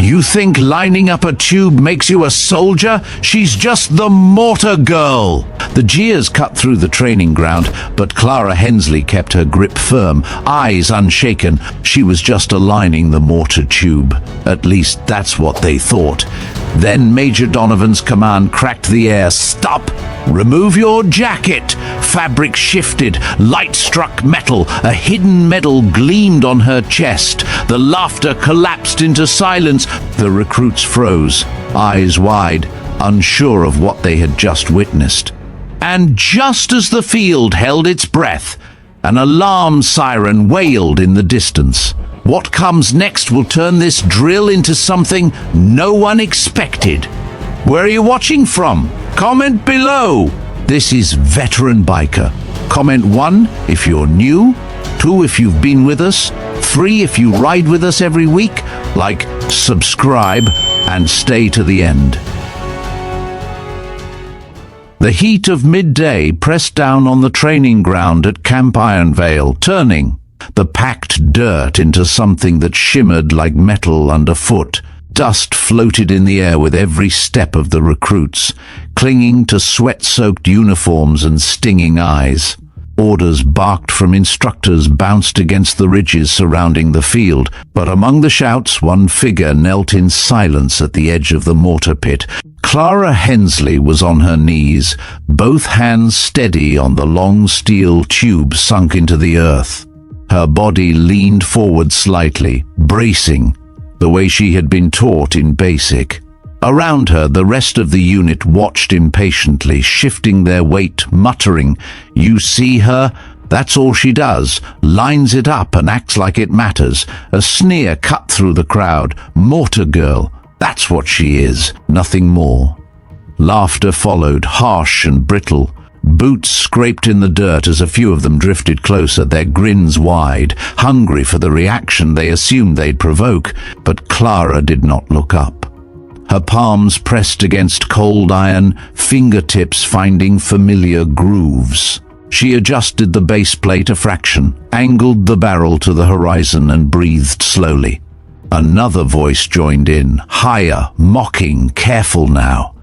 You think lining up a tube makes you a soldier? She's just the Mortar girl. The jeers cut through the training ground, but Clara Hensley kept her grip firm, eyes unshaken. She was just aligning the mortar tube. At least that's what they thought. Then Major Donovan's command cracked the air. Stop! Remove your jacket! Fabric shifted, light struck metal, a hidden medal gleamed on her chest. The laughter collapsed into silence. The recruits froze, eyes wide, unsure of what they had just witnessed. And just as the field held its breath, an alarm siren wailed in the distance. What comes next will turn this drill into something no one expected. Where are you watching from? Comment below. This is Veteran Biker. Comment 1 if you're new, 2 if you've been with us, 3 if you ride with us every week, like, subscribe, and stay to the end. The heat of midday pressed down on the training ground at Camp Ironveil, turning the packed dirt into something that shimmered like metal underfoot. Dust floated in the air with every step of the recruits, clinging to sweat-soaked uniforms and stinging eyes. Orders barked from instructors bounced against the ridges surrounding the field, but among the shouts one figure knelt in silence at the edge of the mortar pit. Clara Hensley was on her knees, both hands steady on the long steel tube sunk into the earth. Her body leaned forward slightly, bracing, the way she had been taught in basic. Around her, the rest of the unit watched impatiently, shifting their weight, muttering, "You see her? That's all she does. Lines it up and acts like it matters." A sneer cut through the crowd. "Mortar girl. That's what she is. Nothing more." Laughter followed, harsh and brittle. Boots scraped in the dirt as a few of them drifted closer, their grins wide, hungry for the reaction they assumed they'd provoke. But Clara did not look up. Her palms pressed against cold iron, fingertips finding familiar grooves. She adjusted the base plate a fraction, angled the barrel to the horizon, and breathed slowly. Another voice joined in, higher, mocking, "Careful now.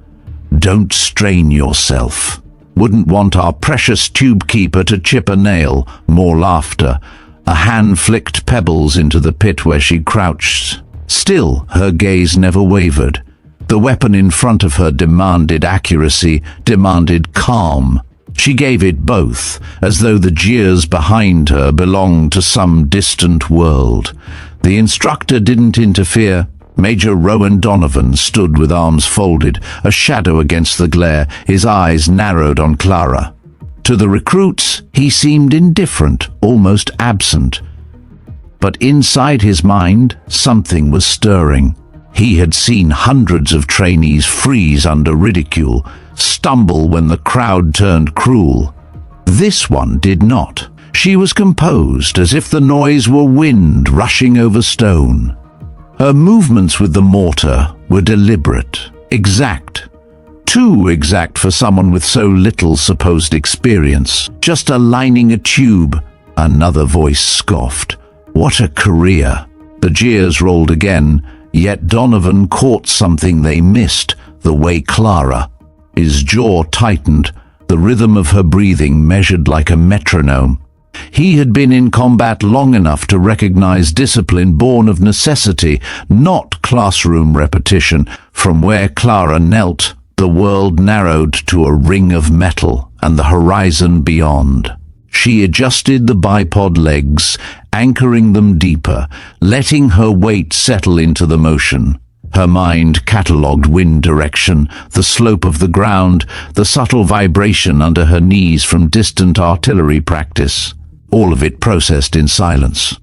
Don't strain yourself. Wouldn't want our precious tube keeper to chip a nail." More laughter. A hand flicked pebbles into the pit where she crouched. Still, her gaze never wavered. The weapon in front of her demanded accuracy, demanded calm. She gave it both, as though the jeers behind her belonged to some distant world. The instructor didn't interfere. Major Rowan Donovan stood with arms folded, a shadow against the glare, his eyes narrowed on Clara. To the recruits, he seemed indifferent, almost absent. But inside his mind, something was stirring. He had seen hundreds of trainees freeze under ridicule, stumble when the crowd turned cruel. This one did not. She was composed, as if the noise were wind rushing over stone. Her movements with the mortar were deliberate, exact. Too exact for someone with so little supposed experience. Just aligning a tube. Another voice scoffed. What a career. The jeers rolled again, yet Donovan caught something they missed, the way Clara. His jaw tightened, the rhythm of her breathing measured like a metronome. He had been in combat long enough to recognize discipline born of necessity, not classroom repetition. From where Clara knelt, the world narrowed to a ring of metal and the horizon beyond. She adjusted the bipod legs, anchoring them deeper, letting her weight settle into the motion. Her mind catalogued wind direction, the slope of the ground, the subtle vibration under her knees from distant artillery practice. All of it processed in silence.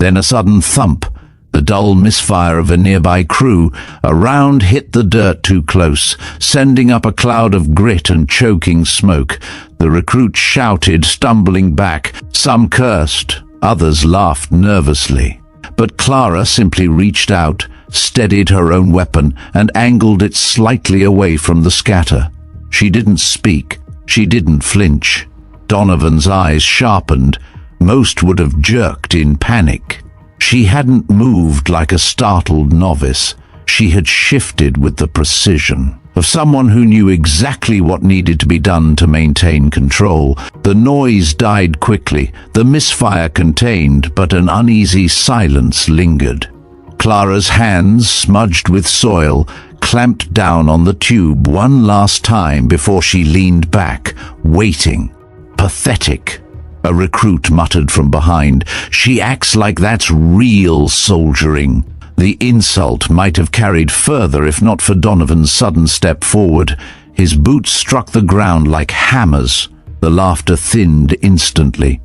Then a sudden thump, the dull misfire of a nearby crew. A round hit the dirt too close, sending up a cloud of grit and choking smoke. The recruits shouted, stumbling back. Some cursed, others laughed nervously. But Clara simply reached out, steadied her own weapon, and angled it slightly away from the scatter. She didn't speak. She didn't flinch. Donovan's eyes sharpened. Most would have jerked in panic. She hadn't moved like a startled novice. She had shifted with the precision of someone who knew exactly what needed to be done to maintain control. The noise died quickly, the misfire contained, but an uneasy silence lingered. Clara's hands, smudged with soil, clamped down on the tube one last time before she leaned back, waiting. Pathetic, a recruit muttered from behind. She acts like that's real soldiering. The insult might have carried further if not for Donovan's sudden step forward. His boots struck the ground like hammers. The laughter thinned instantly.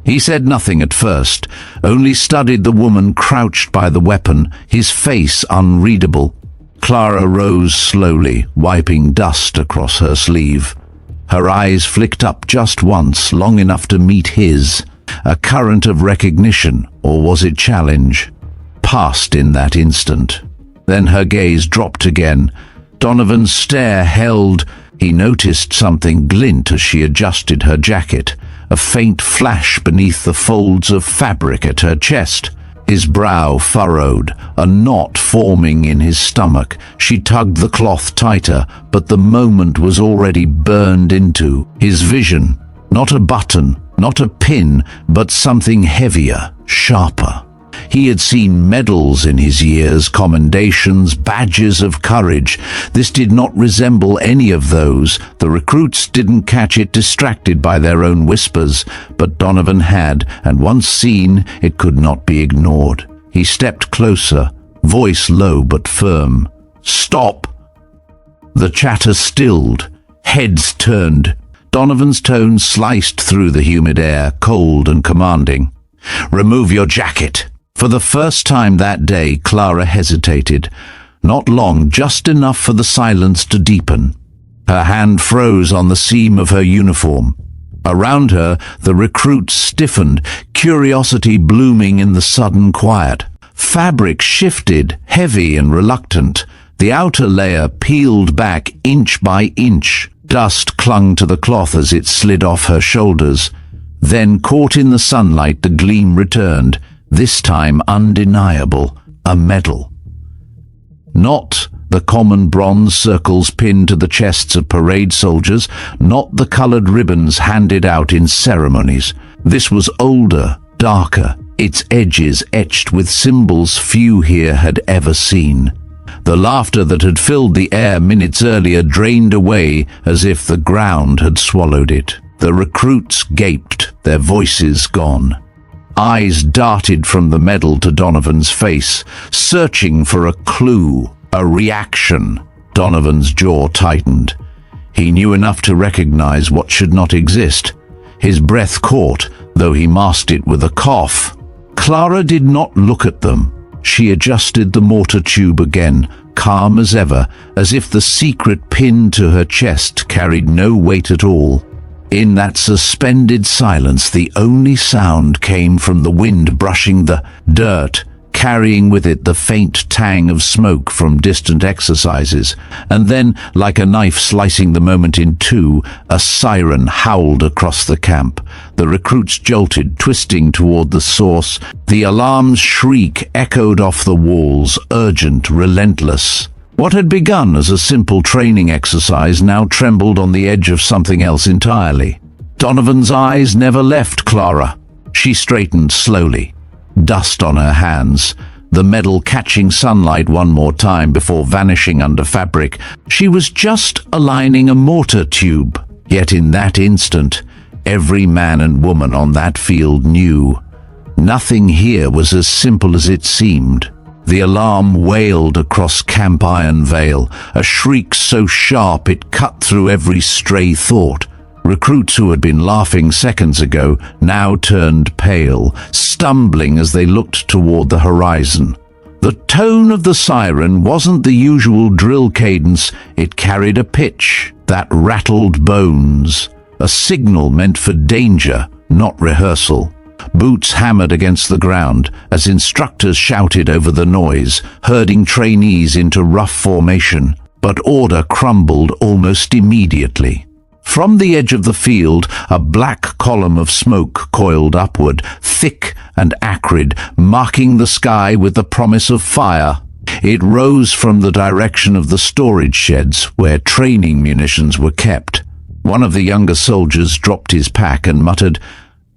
He said nothing at first, only studied the woman crouched by the weapon, his face unreadable. Clara rose slowly, wiping dust across her sleeve. Her eyes flicked up just once, long enough to meet his. A current of recognition, or was it challenge, passed in that instant. Then her gaze dropped again. Donovan's stare held. He noticed something glint as she adjusted her jacket, a faint flash beneath the folds of fabric at her chest. His brow furrowed, a knot forming in his stomach. She tugged the cloth tighter, but the moment was already burned into his vision. Not a button, not a pin, but something heavier, sharper. He had seen medals in his years, commendations, badges of courage. This did not resemble any of those. The recruits didn't catch it, distracted by their own whispers, but Donovan had, and once seen, it could not be ignored. He stepped closer, voice low but firm. "Stop!" The chatter stilled, heads turned. Donovan's tone sliced through the humid air, cold and commanding. "Remove your jacket." For the first time that day, Clara hesitated. Not long, just enough for the silence to deepen. Her hand froze on the seam of her uniform. Around her, the recruits stiffened, curiosity blooming in the sudden quiet. Fabric shifted, heavy and reluctant. The outer layer peeled back inch by inch. Dust clung to the cloth as it slid off her shoulders. Then, caught in the sunlight, the gleam returned. This time undeniable, a medal. Not the common bronze circles pinned to the chests of parade soldiers, not the colored ribbons handed out in ceremonies. This was older, darker, its edges etched with symbols few here had ever seen. The laughter that had filled the air minutes earlier drained away as if the ground had swallowed it. The recruits gaped, their voices gone. Eyes darted from the medal to Donovan's face, searching for a clue, a reaction. Donovan's jaw tightened. He knew enough to recognize what should not exist. His breath caught, though he masked it with a cough. Clara did not look at them. She adjusted the mortar tube again, calm as ever, as if the secret pinned to her chest carried no weight at all. In that suspended silence, the only sound came from the wind brushing the dirt, carrying with it the faint tang of smoke from distant exercises. And then, like a knife slicing the moment in two, a siren howled across the camp. The recruits jolted, twisting toward the source. The alarm's shriek echoed off the walls, urgent, relentless. What had begun as a simple training exercise now trembled on the edge of something else entirely. Donovan's eyes never left Clara. She straightened slowly, dust on her hands, the medal catching sunlight one more time before vanishing under fabric. She was just aligning a mortar tube. Yet in that instant, every man and woman on that field knew. Nothing here was as simple as it seemed. The alarm wailed across Camp Ironveil, a shriek so sharp it cut through every stray thought. Recruits who had been laughing seconds ago now turned pale, stumbling as they looked toward the horizon. The tone of the siren wasn't the usual drill cadence. It carried a pitch that rattled bones, a signal meant for danger, not rehearsal. Boots hammered against the ground as instructors shouted over the noise, herding trainees into rough formation, but order crumbled almost immediately. From the edge of the field, a black column of smoke coiled upward, thick and acrid, marking the sky with the promise of fire. It rose from the direction of the storage sheds where training munitions were kept. One of the younger soldiers dropped his pack and muttered,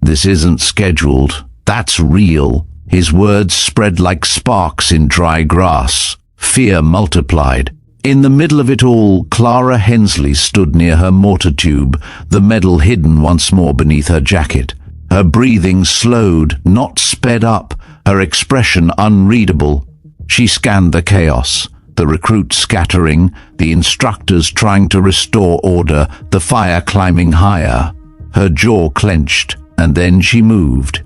"This isn't scheduled. That's real." His words spread like sparks in dry grass. Fear multiplied. In the middle of it all, Clara Hensley stood near her mortar tube, the medal hidden once more beneath her jacket. Her breathing slowed, not sped up, her expression unreadable. She scanned the chaos, the recruits scattering, the instructors trying to restore order, the fire climbing higher. Her jaw clenched, and then she moved.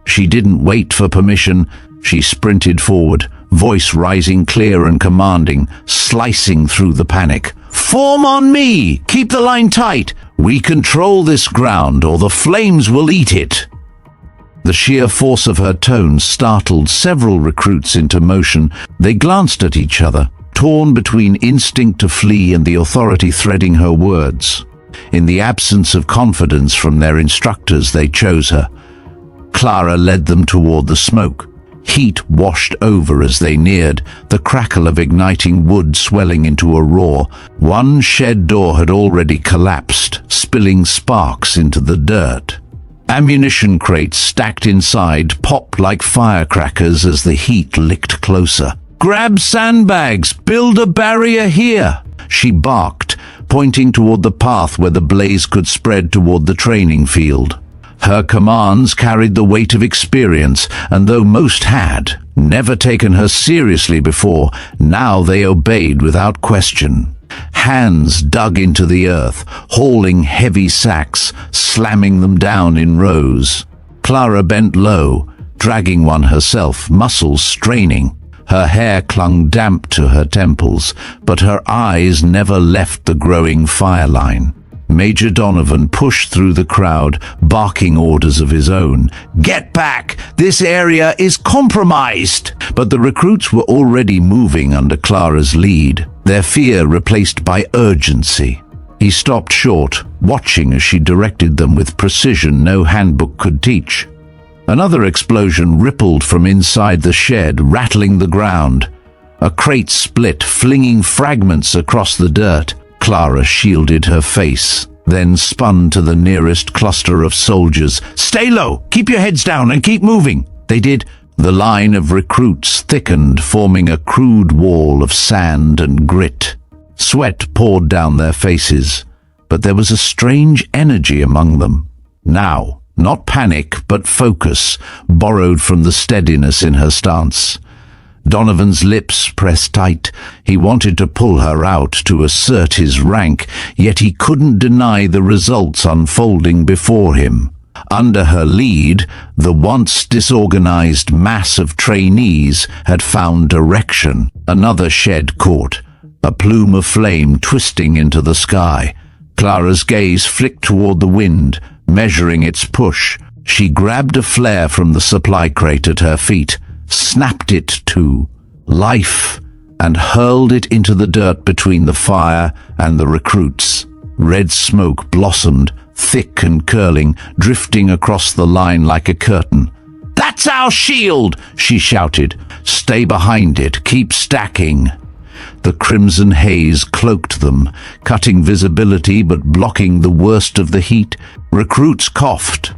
She didn't wait for permission. She sprinted forward, voice rising clear and commanding, slicing through the panic. "Form on me! Keep the line tight! We control this ground, or the flames will eat it!" The sheer force of her tone startled several recruits into motion. They glanced at each other, torn between instinct to flee and the authority threading her words. In the absence of confidence from their instructors, they chose her. Clara led them toward the smoke. Heat washed over as they neared, the crackle of igniting wood swelling into a roar. One shed door had already collapsed, spilling sparks into the dirt. Ammunition crates stacked inside popped like firecrackers as the heat licked closer. "Grab sandbags! Build a barrier here!" she barked, pointing toward the path where the blaze could spread toward the training field. Her commands carried the weight of experience, and though most had never taken her seriously before, now they obeyed without question. Hands dug into the earth, hauling heavy sacks, slamming them down in rows. Clara bent low, dragging one herself, muscles straining. Her hair clung damp to her temples, but her eyes never left the growing fire line. Major Donovan pushed through the crowd, barking orders of his own. "Get back! This area is compromised!" But the recruits were already moving under Clara's lead, their fear replaced by urgency. He stopped short, watching as she directed them with precision no handbook could teach. Another explosion rippled from inside the shed, rattling the ground. A crate split, flinging fragments across the dirt. Clara shielded her face, then spun to the nearest cluster of soldiers. "Stay low! Keep your heads down and keep moving!" They did. The line of recruits thickened, forming a crude wall of sand and grit. Sweat poured down their faces, but there was a strange energy among them. Now, not panic, but focus, borrowed from the steadiness in her stance. Donovan's lips pressed tight. He wanted to pull her out, to assert his rank, yet he couldn't deny the results unfolding before him. Under her lead, the once disorganized mass of trainees had found direction. Another shed caught, a plume of flame twisting into the sky. Clara's gaze flicked toward the wind, measuring its push. She grabbed a flare from the supply crate at her feet, snapped it to life, and hurled it into the dirt between the fire and the recruits. Red smoke blossomed, thick and curling, drifting across the line like a curtain. "That's our shield!" she shouted. "Stay behind it, keep stacking." The crimson haze cloaked them, cutting visibility but blocking the worst of the heat. Recruits coughed,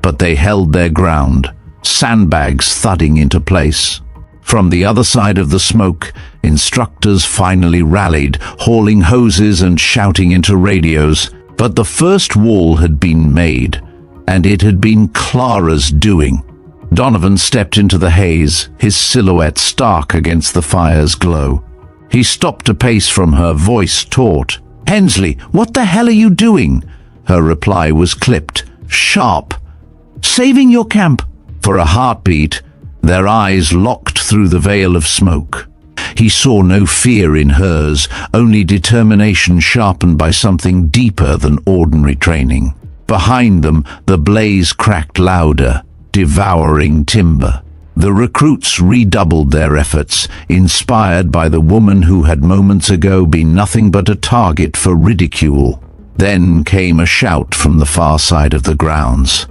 but they held their ground, sandbags thudding into place. From the other side of the smoke, instructors finally rallied, hauling hoses and shouting into radios. But the first wall had been made, and it had been Clara's doing. Donovan stepped into the haze, his silhouette stark against the fire's glow. He stopped a pace from her, voice taut. "Hensley, what the hell are you doing?" Her reply was clipped, sharp. "Saving your camp." For a heartbeat, their eyes locked through the veil of smoke. He saw no fear in hers, only determination sharpened by something deeper than ordinary training. Behind them, the blaze cracked louder, devouring timber. The recruits redoubled their efforts, inspired by the woman who had moments ago been nothing but a target for ridicule. Then came a shout from the far side of the grounds.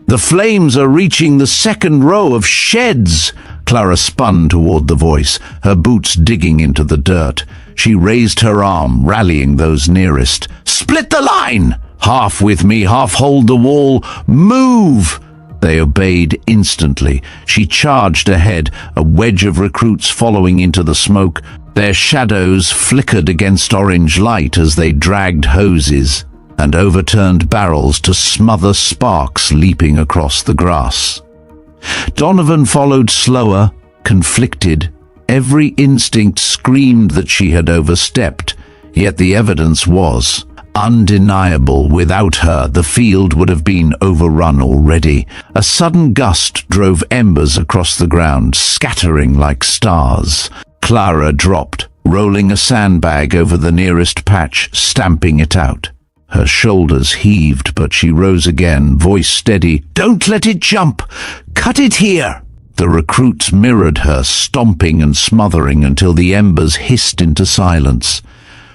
"The flames are reaching the second row of sheds!" Clara spun toward the voice, her boots digging into the dirt. She raised her arm, rallying those nearest. "Split the line! Half with me, half hold the wall! Move!" They obeyed instantly. She charged ahead, a wedge of recruits following into the smoke. Their shadows flickered against orange light as they dragged hoses and overturned barrels to smother sparks leaping across the grass. Donovan followed slower, conflicted. Every instinct screamed that she had overstepped, yet the evidence was undeniable. Without her, the field would have been overrun already. A sudden gust drove embers across the ground, scattering like stars. Clara dropped, rolling a sandbag over the nearest patch, stamping it out. Her shoulders heaved, but she rose again, voice steady. "Don't let it jump! Cut it here!" The recruits mirrored her, stomping and smothering until the embers hissed into silence.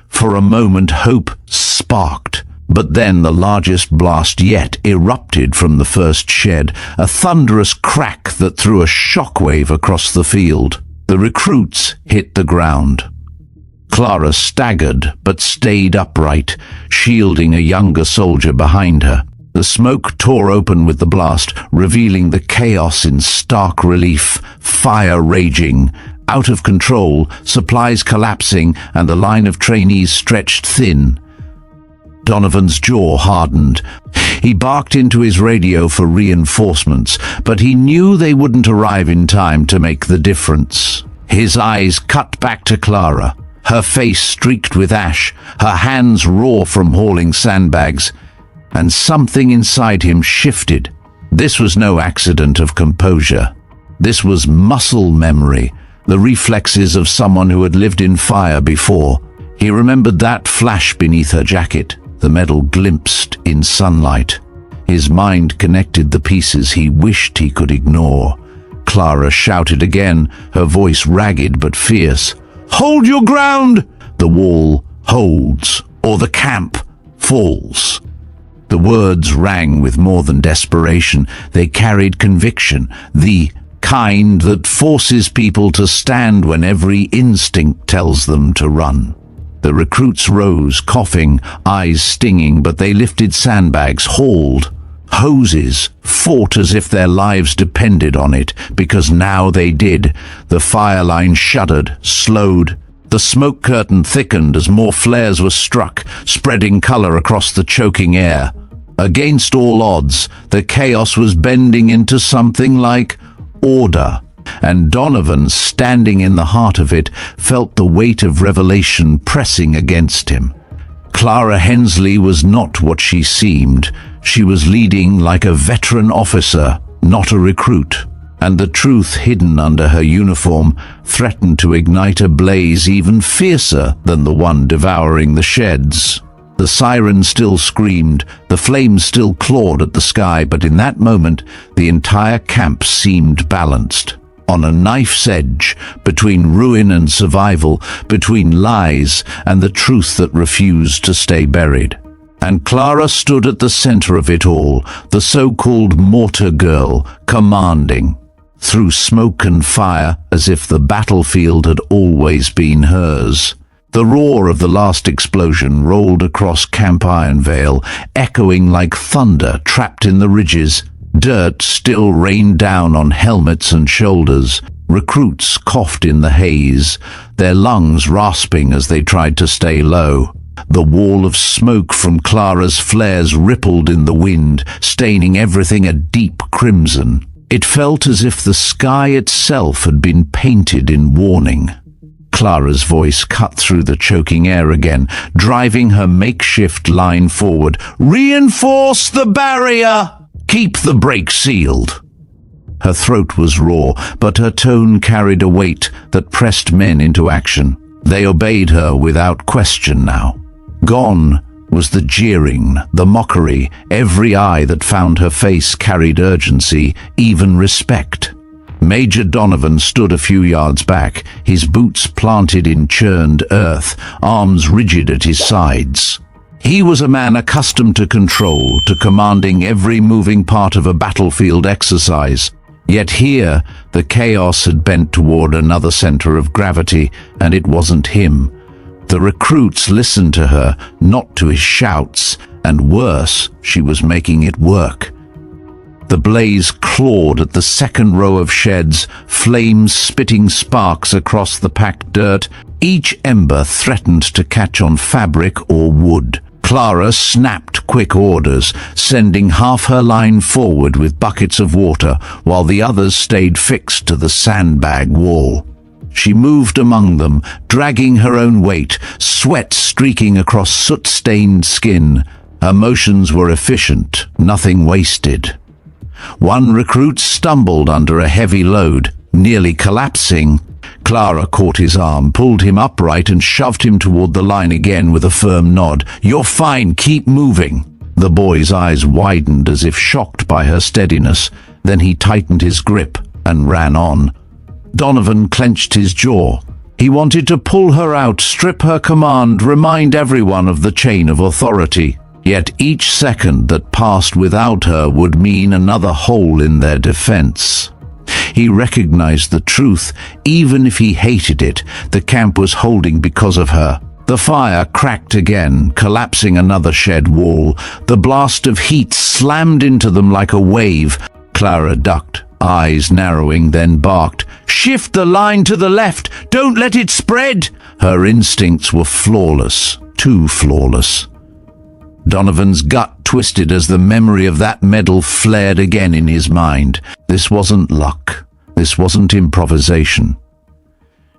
For a moment hope sparked, but then the largest blast yet erupted from the first shed, a thunderous crack that threw a shockwave across the field. The recruits hit the ground. Clara staggered, but stayed upright, shielding a younger soldier behind her. The smoke tore open with the blast, revealing the chaos in stark relief. Fire raging, out of control, supplies collapsing, and the line of trainees stretched thin. Donovan's jaw hardened. He barked into his radio for reinforcements, but he knew they wouldn't arrive in time to make the difference. His eyes cut back to Clara, her face streaked with ash, her hands raw from hauling sandbags, and something inside him shifted. This was no accident of composure. This was muscle memory, the reflexes of someone who had lived in fire before. He remembered that flash beneath her jacket, the metal glimpsed in sunlight. His mind connected the pieces he wished he could ignore. Clara shouted again, her voice ragged but fierce. "Hold your ground!" The wall holds, or the camp falls. The words rang with more than desperation. They carried conviction, the kind that forces people to stand when every instinct tells them to run. The recruits rose, coughing, eyes stinging, but they lifted sandbags, hauled hoses, fought as if their lives depended on it, because now they did. The fire line shuddered, slowed. The smoke curtain thickened as more flares were struck, spreading color across the choking air. Against all odds, the chaos was bending into something like order, and Donovan, standing in the heart of it, felt the weight of revelation pressing against him. Clara Hensley was not what she seemed. She was leading like a veteran officer, not a recruit, and the truth hidden under her uniform threatened to ignite a blaze even fiercer than the one devouring the sheds. The siren still screamed, the flames still clawed at the sky, but in that moment the entire camp seemed balanced. On a knife's edge, between ruin and survival, between lies and the truth that refused to stay buried. And Clara stood at the center of it all, the so-called Mortar girl, commanding. Through smoke and fire, as if the battlefield had always been hers. The roar of the last explosion rolled across Camp Ironveil, echoing like thunder trapped in the ridges. Dirt still rained down on helmets and shoulders. Recruits coughed in the haze, their lungs rasping as they tried to stay low. The wall of smoke from Clara's flares rippled in the wind, staining everything a deep crimson. It felt as if the sky itself had been painted in warning. Clara's voice cut through the choking air again, driving her makeshift line forward. "Reinforce the barrier! Keep the break sealed!" Her throat was raw, but her tone carried a weight that pressed men into action. They obeyed her without question now. Gone was the jeering, the mockery. Every eye that found her face carried urgency, even respect. Major Donovan stood a few yards back, his boots planted in churned earth, arms rigid at his sides. He was a man accustomed to control, to commanding every moving part of a battlefield exercise. Yet here, the chaos had bent toward another center of gravity, and it wasn't him. The recruits listened to her, not to his shouts, and worse, she was making it work. The blaze clawed at the second row of sheds, flames spitting sparks across the packed dirt. Each ember threatened to catch on fabric or wood. Clara snapped quick orders, sending half her line forward with buckets of water, while the others stayed fixed to the sandbag wall. She moved among them, dragging her own weight, sweat streaking across soot-stained skin. Her motions were efficient, nothing wasted. One recruit stumbled under a heavy load, nearly collapsing. Clara caught his arm, pulled him upright and shoved him toward the line again with a firm nod. "You're fine, keep moving." The boy's eyes widened as if shocked by her steadiness. Then he tightened his grip and ran on. Donovan clenched his jaw. He wanted to pull her out, strip her command, remind everyone of the chain of authority. Yet each second that passed without her would mean another hole in their defense. He recognized the truth, even if he hated it. The camp was holding because of her. The fire cracked again, collapsing another shed wall. The blast of heat slammed into them like a wave. Clara ducked, eyes narrowing, then barked, "Shift the line to the left! Don't let it spread!" Her instincts were flawless, too flawless. Donovan's gut twisted as the memory of that medal flared again in his mind. This wasn't luck. This wasn't improvisation.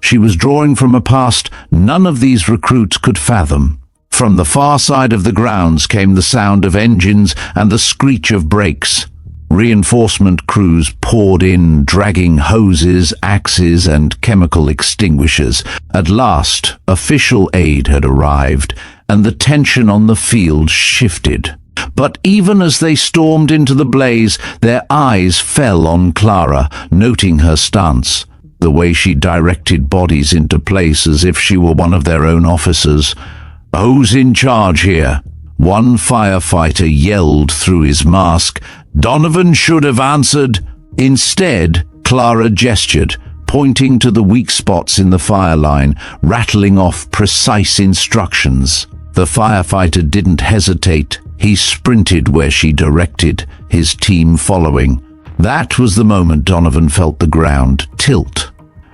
She was drawing from a past none of these recruits could fathom. From the far side of the grounds came the sound of engines and the screech of brakes. Reinforcement crews poured in, dragging hoses, axes, and chemical extinguishers. At last, official aid had arrived, and the tension on the field shifted. But even as they stormed into the blaze, their eyes fell on Clara, noting her stance, the way she directed bodies into place as if she were one of their own officers. "Who's in charge here?" One firefighter yelled through his mask. Donovan should have answered. Instead, Clara gestured, pointing to the weak spots in the fire line, rattling off precise instructions. The firefighter didn't hesitate. He sprinted where she directed, his team following. That was the moment Donovan felt the ground tilt.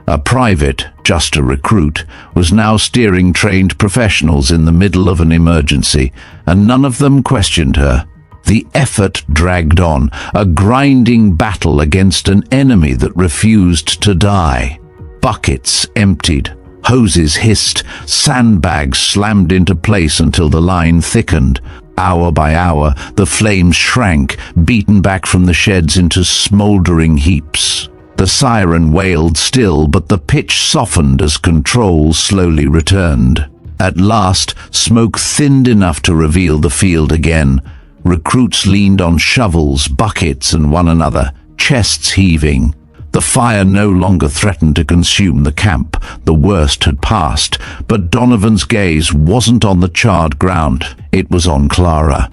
A private, just a recruit, was now steering trained professionals in the middle of an emergency, and none of them questioned her. The effort dragged on, a grinding battle against an enemy that refused to die. Buckets emptied, hoses hissed, sandbags slammed into place until the line thickened. Hour by hour, the flames shrank, beaten back from the sheds into smoldering heaps. The siren wailed still, but the pitch softened as control slowly returned. At last, smoke thinned enough to reveal the field again. Recruits leaned on shovels, buckets, and one another, chests heaving. The fire no longer threatened to consume the camp. The worst had passed, but Donovan's gaze wasn't on the charred ground. It was on Clara.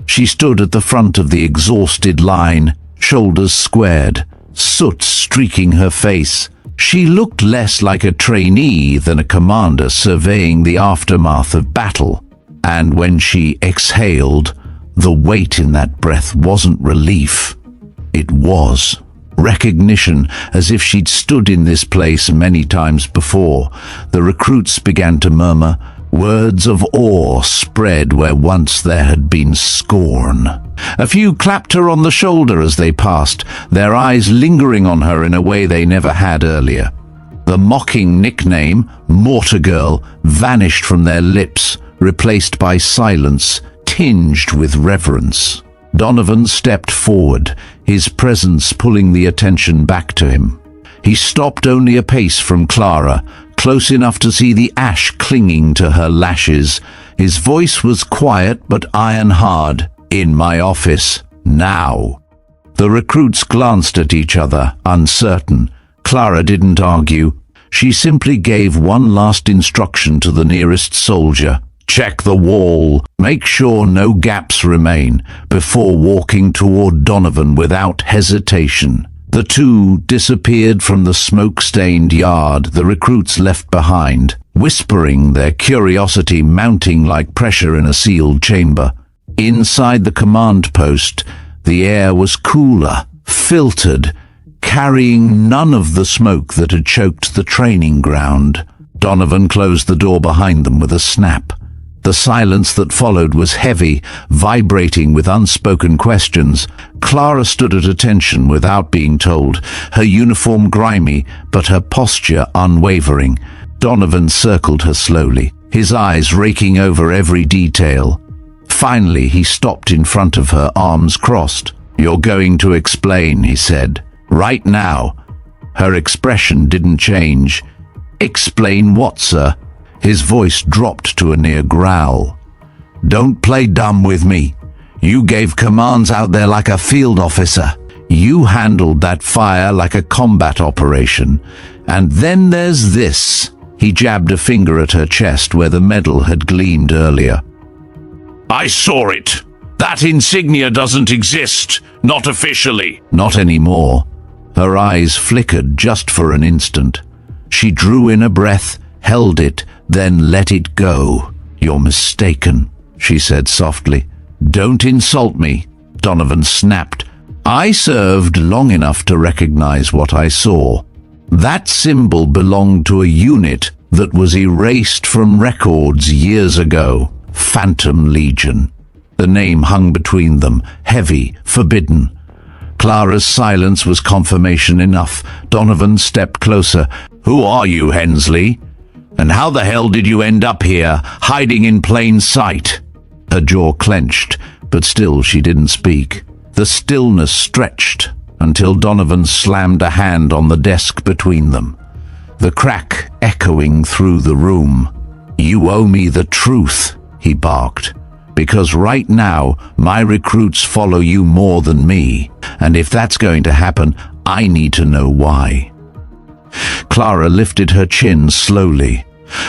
She stood at the front of the exhausted line, shoulders squared, soot streaking her face. She looked less like a trainee than a commander surveying the aftermath of battle. And when she exhaled, the weight in that breath wasn't relief. It was recognition, as if she'd stood in this place many times before. The recruits began to murmur. Words of awe spread where once there had been scorn. A few clapped her on the shoulder as they passed, their eyes lingering on her in a way they never had earlier. The mocking nickname, Mortar Girl, vanished from their lips, replaced by silence, tinged with reverence. Donovan stepped forward, his presence pulling the attention back to him. He stopped only a pace from Clara, close enough to see the ash clinging to her lashes. His voice was quiet but iron hard. "In my office, now." The recruits glanced at each other, uncertain. Clara didn't argue. She simply gave one last instruction to the nearest soldier. Check the wall. Make sure no gaps remain before walking toward Donovan without hesitation. The two disappeared from the smoke-stained yard the recruits left behind, whispering, their curiosity mounting like pressure in a sealed chamber. Inside the command post, the air was cooler, filtered, carrying none of the smoke that had choked the training ground. Donovan closed the door behind them with a snap. The silence that followed was heavy, vibrating with unspoken questions. Clara stood at attention without being told, her uniform grimy, but her posture unwavering. Donovan circled her slowly, his eyes raking over every detail. Finally, he stopped in front of her, arms crossed. "You're going to explain," he said. "Right now." Her expression didn't change. "Explain what, sir?" His voice dropped to a near growl. "Don't play dumb with me. You gave commands out there like a field officer. You handled that fire like a combat operation. And then there's this." He jabbed a finger at her chest where the medal had gleamed earlier. "I saw it. That insignia doesn't exist. Not officially." "Not anymore." Her eyes flickered just for an instant. She drew in a breath, held it, then let it go. "You're mistaken," she said softly. "Don't insult me," Donovan snapped. "I served long enough to recognize what I saw. That symbol belonged to a unit that was erased from records years ago. Phantom Legion." The name hung between them, heavy, forbidden. Clara's silence was confirmation enough. Donovan stepped closer. "Who are you, Hensley? And how the hell did you end up here, hiding in plain sight?" Her jaw clenched, but still she didn't speak. The stillness stretched until Donovan slammed a hand on the desk between them, the crack echoing through the room. "You owe me the truth," he barked. "Because right now, my recruits follow you more than me. And if that's going to happen, I need to know why." Clara lifted her chin slowly.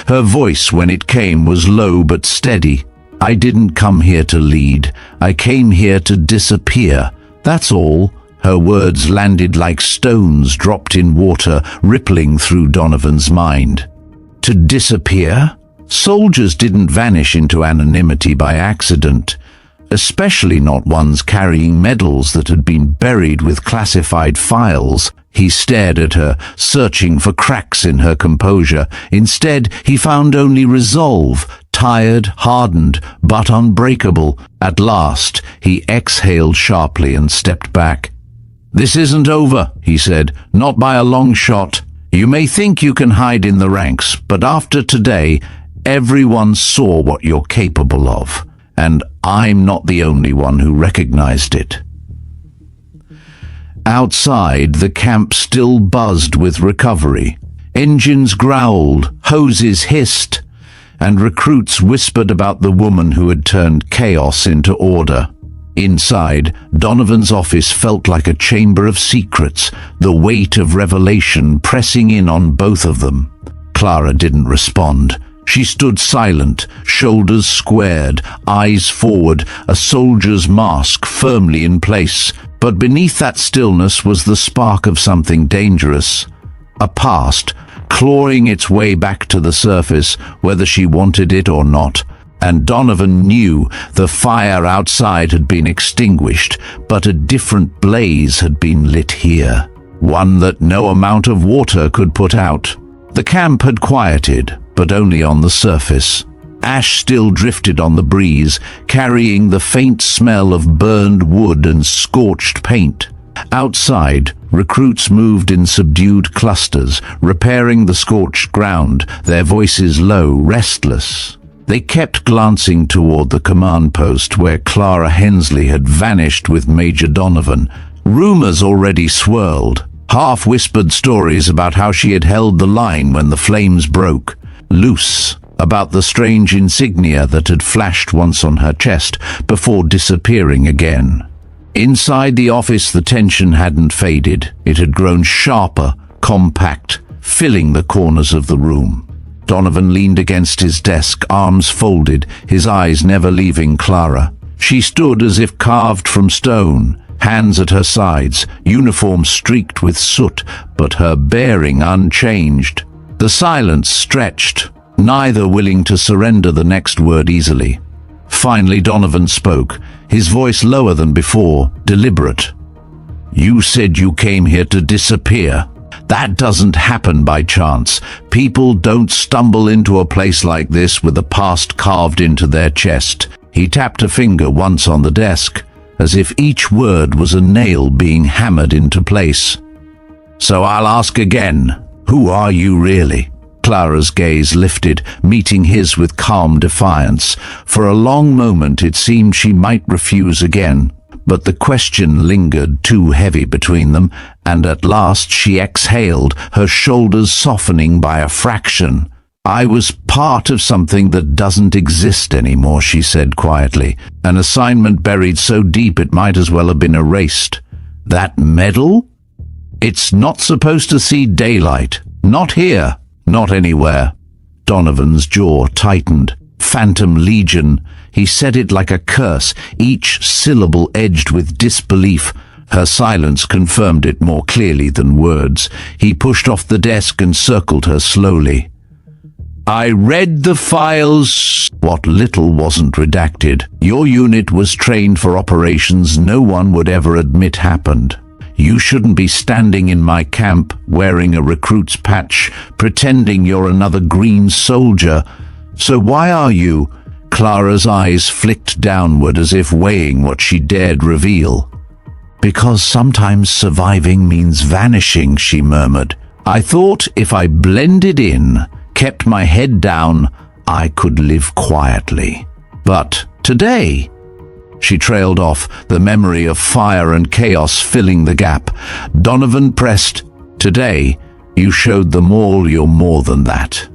Her voice, when it came, was low but steady. "I didn't come here to lead. I came here to disappear. That's all." Her words landed like stones dropped in water, rippling through Donovan's mind. To disappear? Soldiers didn't vanish into anonymity by accident, especially not ones carrying medals that had been buried with classified files. He stared at her, searching for cracks in her composure. Instead, he found only resolve, tired, hardened, but unbreakable. At last, he exhaled sharply and stepped back. "This isn't over," he said, "not by a long shot. You may think you can hide in the ranks, but after today, everyone saw what you're capable of, and I'm not the only one who recognized it." Outside, the camp still buzzed with recovery. Engines growled, hoses hissed, and recruits whispered about the woman who had turned chaos into order. Inside, Donovan's office felt like a chamber of secrets, the weight of revelation pressing in on both of them. Clara didn't respond. She stood silent, shoulders squared, eyes forward, a soldier's mask firmly in place. But beneath that stillness was the spark of something dangerous. A past, clawing its way back to the surface, whether she wanted it or not. And Donovan knew the fire outside had been extinguished, but a different blaze had been lit here, one that no amount of water could put out. The camp had quieted, but only on the surface. Ash still drifted on the breeze, carrying the faint smell of burned wood and scorched paint. Outside, recruits moved in subdued clusters, repairing the scorched ground, their voices low, restless. They kept glancing toward the command post where Clara Hensley had vanished with Major Donovan. Rumors already swirled, half-whispered stories about how she had held the line when the flames broke. Loose, about the strange insignia that had flashed once on her chest before disappearing again. Inside the office, the tension hadn't faded. It had grown sharper, compact, filling the corners of the room. Donovan leaned against his desk, arms folded, his eyes never leaving Clara. She stood as if carved from stone, hands at her sides, uniform streaked with soot, but her bearing unchanged. The silence stretched, neither willing to surrender the next word easily. Finally Donovan spoke, his voice lower than before, deliberate. "You said you came here to disappear. That doesn't happen by chance. People don't stumble into a place like this with a past carved into their chest." He tapped a finger once on the desk, as if each word was a nail being hammered into place. "So I'll ask again, who are you really?" Clara's gaze lifted, meeting his with calm defiance. For a long moment it seemed she might refuse again, but the question lingered too heavy between them, and at last she exhaled, her shoulders softening by a fraction. "I was part of something that doesn't exist anymore," she said quietly, "an assignment buried so deep it might as well have been erased. That medal? It's not supposed to see daylight. Not here. Not anywhere." Donovan's jaw tightened. Phantom Legion. He said it like a curse, each syllable edged with disbelief. Her silence confirmed it more clearly than words. He pushed off the desk and circled her slowly. "I read the files." What little wasn't redacted. "Your unit was trained for operations no one would ever admit happened. You shouldn't be standing in my camp wearing a recruit's patch, pretending you're another green soldier. So why are you?" Clara's eyes flicked downward as if weighing what she dared reveal. "Because sometimes surviving means vanishing," she murmured. "I thought if I blended in, kept my head down, I could live quietly. But today..." She trailed off, the memory of fire and chaos filling the gap. Donovan pressed, "Today, you showed them all you're more than that.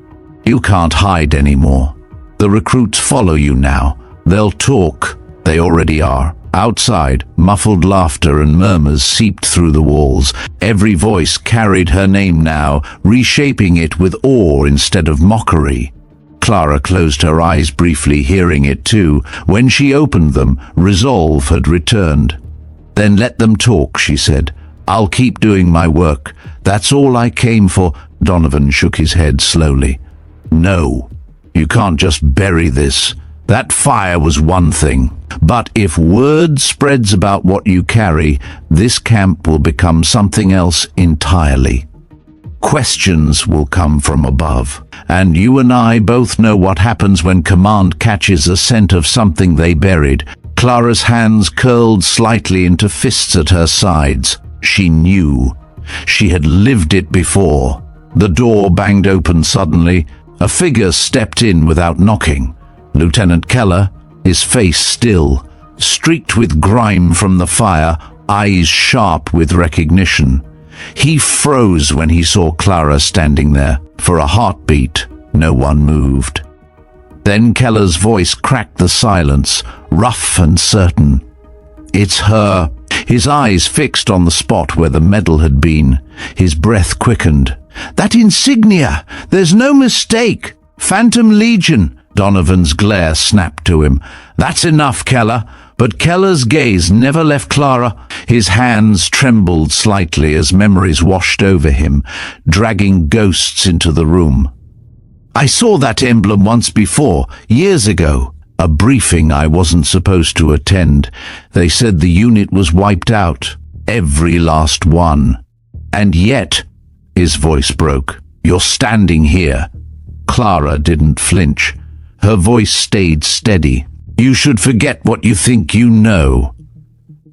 You can't hide anymore. The recruits follow you now. They'll talk. They already are." Outside, muffled laughter and murmurs seeped through the walls. Every voice carried her name now, reshaping it with awe instead of mockery. Clara closed her eyes briefly, hearing it too. When she opened them, resolve had returned. "Then let them talk," she said. "I'll keep doing my work. That's all I came for." Donovan shook his head slowly. "No, you can't just bury this. That fire was one thing. But if word spreads about what you carry, this camp will become something else entirely. Questions will come from above. And you and I both know what happens when command catches a scent of something they buried." Clara's hands curled slightly into fists at her sides. She knew. She had lived it before. The door banged open suddenly. A figure stepped in without knocking. Lieutenant Keller, his face still, streaked with grime from the fire, eyes sharp with recognition. He froze when he saw Clara standing there. For a heartbeat, no one moved. Then Keller's voice cracked the silence, rough and certain. "It's her." His eyes fixed on the spot where the medal had been. His breath quickened. "That insignia! There's no mistake! Phantom Legion!" Donovan's glare snapped to him. "That's enough, Keller." But Keller's gaze never left Clara. His hands trembled slightly as memories washed over him, dragging ghosts into the room. "I saw that emblem once before, years ago. A briefing I wasn't supposed to attend. They said the unit was wiped out. Every last one. And yet," his voice broke, "you're standing here." Clara didn't flinch. Her voice stayed steady. "You should forget what you think you know."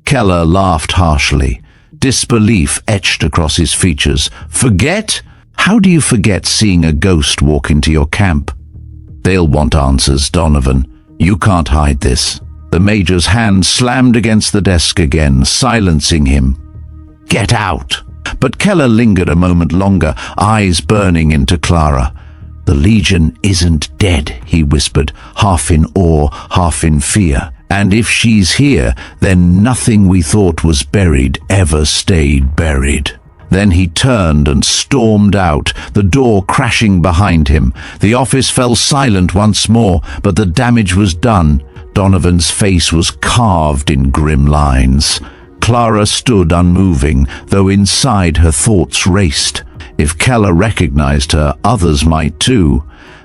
Keller laughed harshly. Disbelief etched across his features. "Forget? How do you forget seeing a ghost walk into your camp?" "They'll want answers, Donovan. You can't hide this." The Major's hand slammed against the desk again, silencing him. "Get out." But Keller lingered a moment longer, eyes burning into Clara. "The Legion isn't dead," he whispered, half in awe, half in fear. "And if she's here, then nothing we thought was buried ever stayed buried." Then he turned and stormed out, the door crashing behind him. The office fell silent once more, but the damage was done. Donovan's face was carved in grim lines. Clara stood unmoving, though inside her thoughts raced. If Keller recognized her, others might too.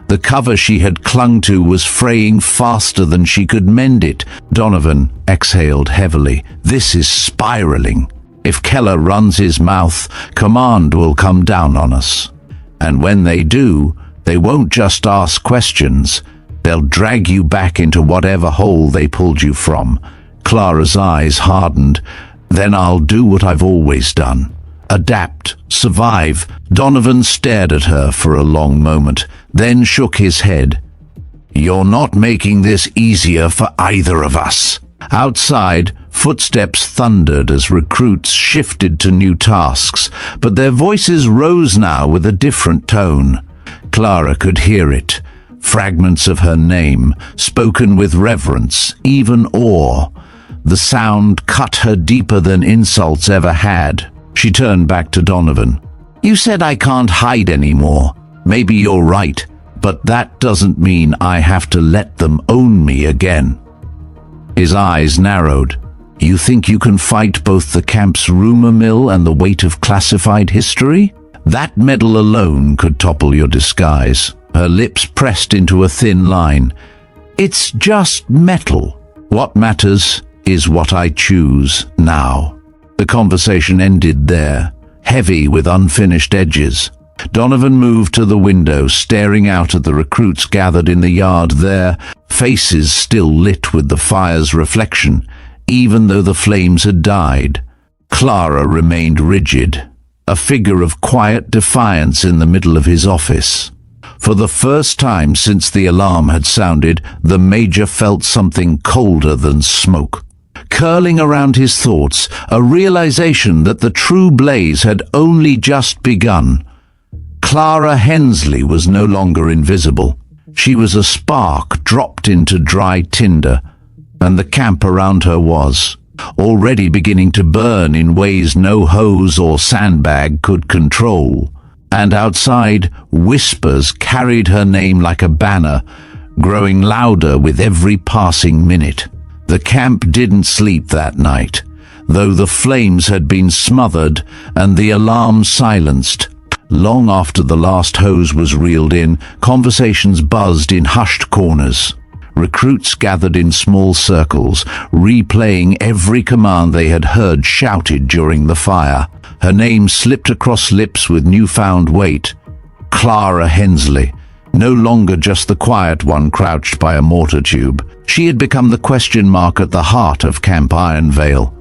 The cover she had clung to was fraying faster than she could mend it. Donovan exhaled heavily. This is spiraling. If Keller runs his mouth, command will come down on us. And when they do, they won't just ask questions. They'll drag you back into whatever hole they pulled you from. Clara's eyes hardened. Then I'll do what I've always done. Adapt, survive. Donovan stared at her for a long moment, then shook his head. You're not making this easier for either of us. Outside, footsteps thundered as recruits shifted to new tasks, but their voices rose now with a different tone. Clara could hear it. Fragments of her name, spoken with reverence, even awe. The sound cut her deeper than insults ever had. She turned back to Donovan. You said I can't hide anymore. Maybe you're right, but that doesn't mean I have to let them own me again. His eyes narrowed. You think you can fight both the camp's rumor mill and the weight of classified history? That medal alone could topple your disguise. Her lips pressed into a thin line. It's just metal. What matters is what I choose now. The conversation ended there, heavy with unfinished edges. Donovan moved to the window, staring out at the recruits gathered in the yard there, faces still lit with the fire's reflection, even though the flames had died. Clara remained rigid, a figure of quiet defiance in the middle of his office. For the first time since the alarm had sounded, the Major felt something colder than smoke. Curling around his thoughts, a realization that the true blaze had only just begun. Clara Hensley was no longer invisible. She was a spark dropped into dry tinder, and the camp around her was already beginning to burn in ways no hose or sandbag could control. And outside, whispers carried her name like a banner, growing louder with every passing minute. The camp didn't sleep that night, though the flames had been smothered and the alarm silenced. Long after the last hose was reeled in, conversations buzzed in hushed corners. Recruits gathered in small circles, replaying every command they had heard shouted during the fire. Her name slipped across lips with newfound weight. Clara Hensley. No longer just the quiet one crouched by a mortar tube. She had become the question mark at the heart of Camp Ironveil.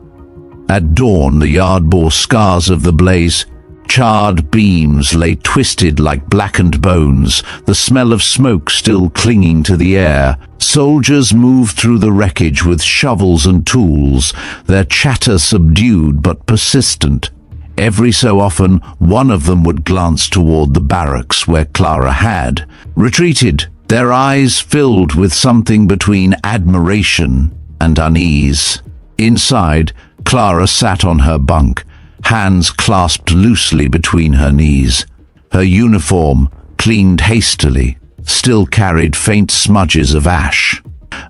At dawn, the yard bore scars of the blaze. Charred beams lay twisted like blackened bones, the smell of smoke still clinging to the air. Soldiers moved through the wreckage with shovels and tools, their chatter subdued but persistent. Every so often, one of them would glance toward the barracks where Clara had retreated, their eyes filled with something between admiration and unease. Inside, Clara sat on her bunk, hands clasped loosely between her knees. Her uniform, cleaned hastily, still carried faint smudges of ash.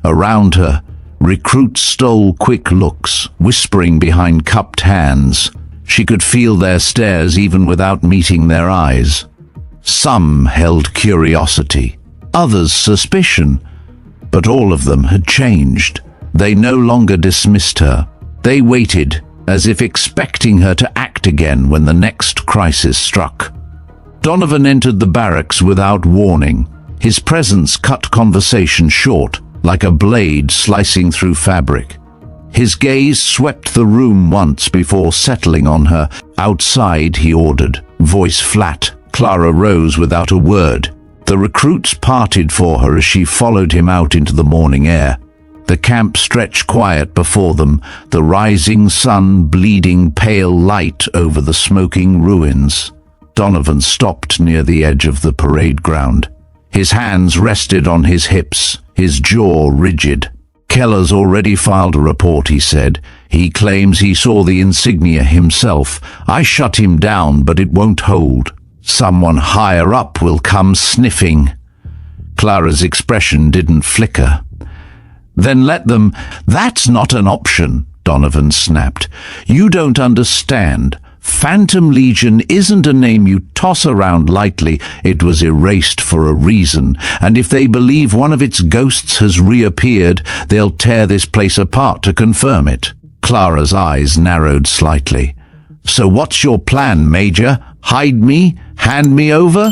Around her, recruits stole quick looks, whispering behind cupped hands. She could feel their stares even without meeting their eyes. Some held curiosity, others suspicion, but all of them had changed. They no longer dismissed her. They waited, as if expecting her to act again when the next crisis struck. Donovan entered the barracks without warning. His presence cut conversation short, like a blade slicing through fabric. His gaze swept the room once before settling on her. Outside, he ordered, voice flat. Clara rose without a word. The recruits parted for her as she followed him out into the morning air. The camp stretched quiet before them, the rising sun bleeding pale light over the smoking ruins. Donovan stopped near the edge of the parade ground. His hands rested on his hips, his jaw rigid. Keller's already filed a report, he said. He claims he saw the insignia himself. I shut him down, but it won't hold. Someone higher up will come sniffing." Clara's expression didn't flicker. "Then let them—" "That's not an option," Donovan snapped. "You don't understand. Phantom Legion isn't a name you toss around lightly. It was erased for a reason, and if they believe one of its ghosts has reappeared, they'll tear this place apart to confirm it." Clara's eyes narrowed slightly. "So what's your plan, Major? Hide me? Hand me over?"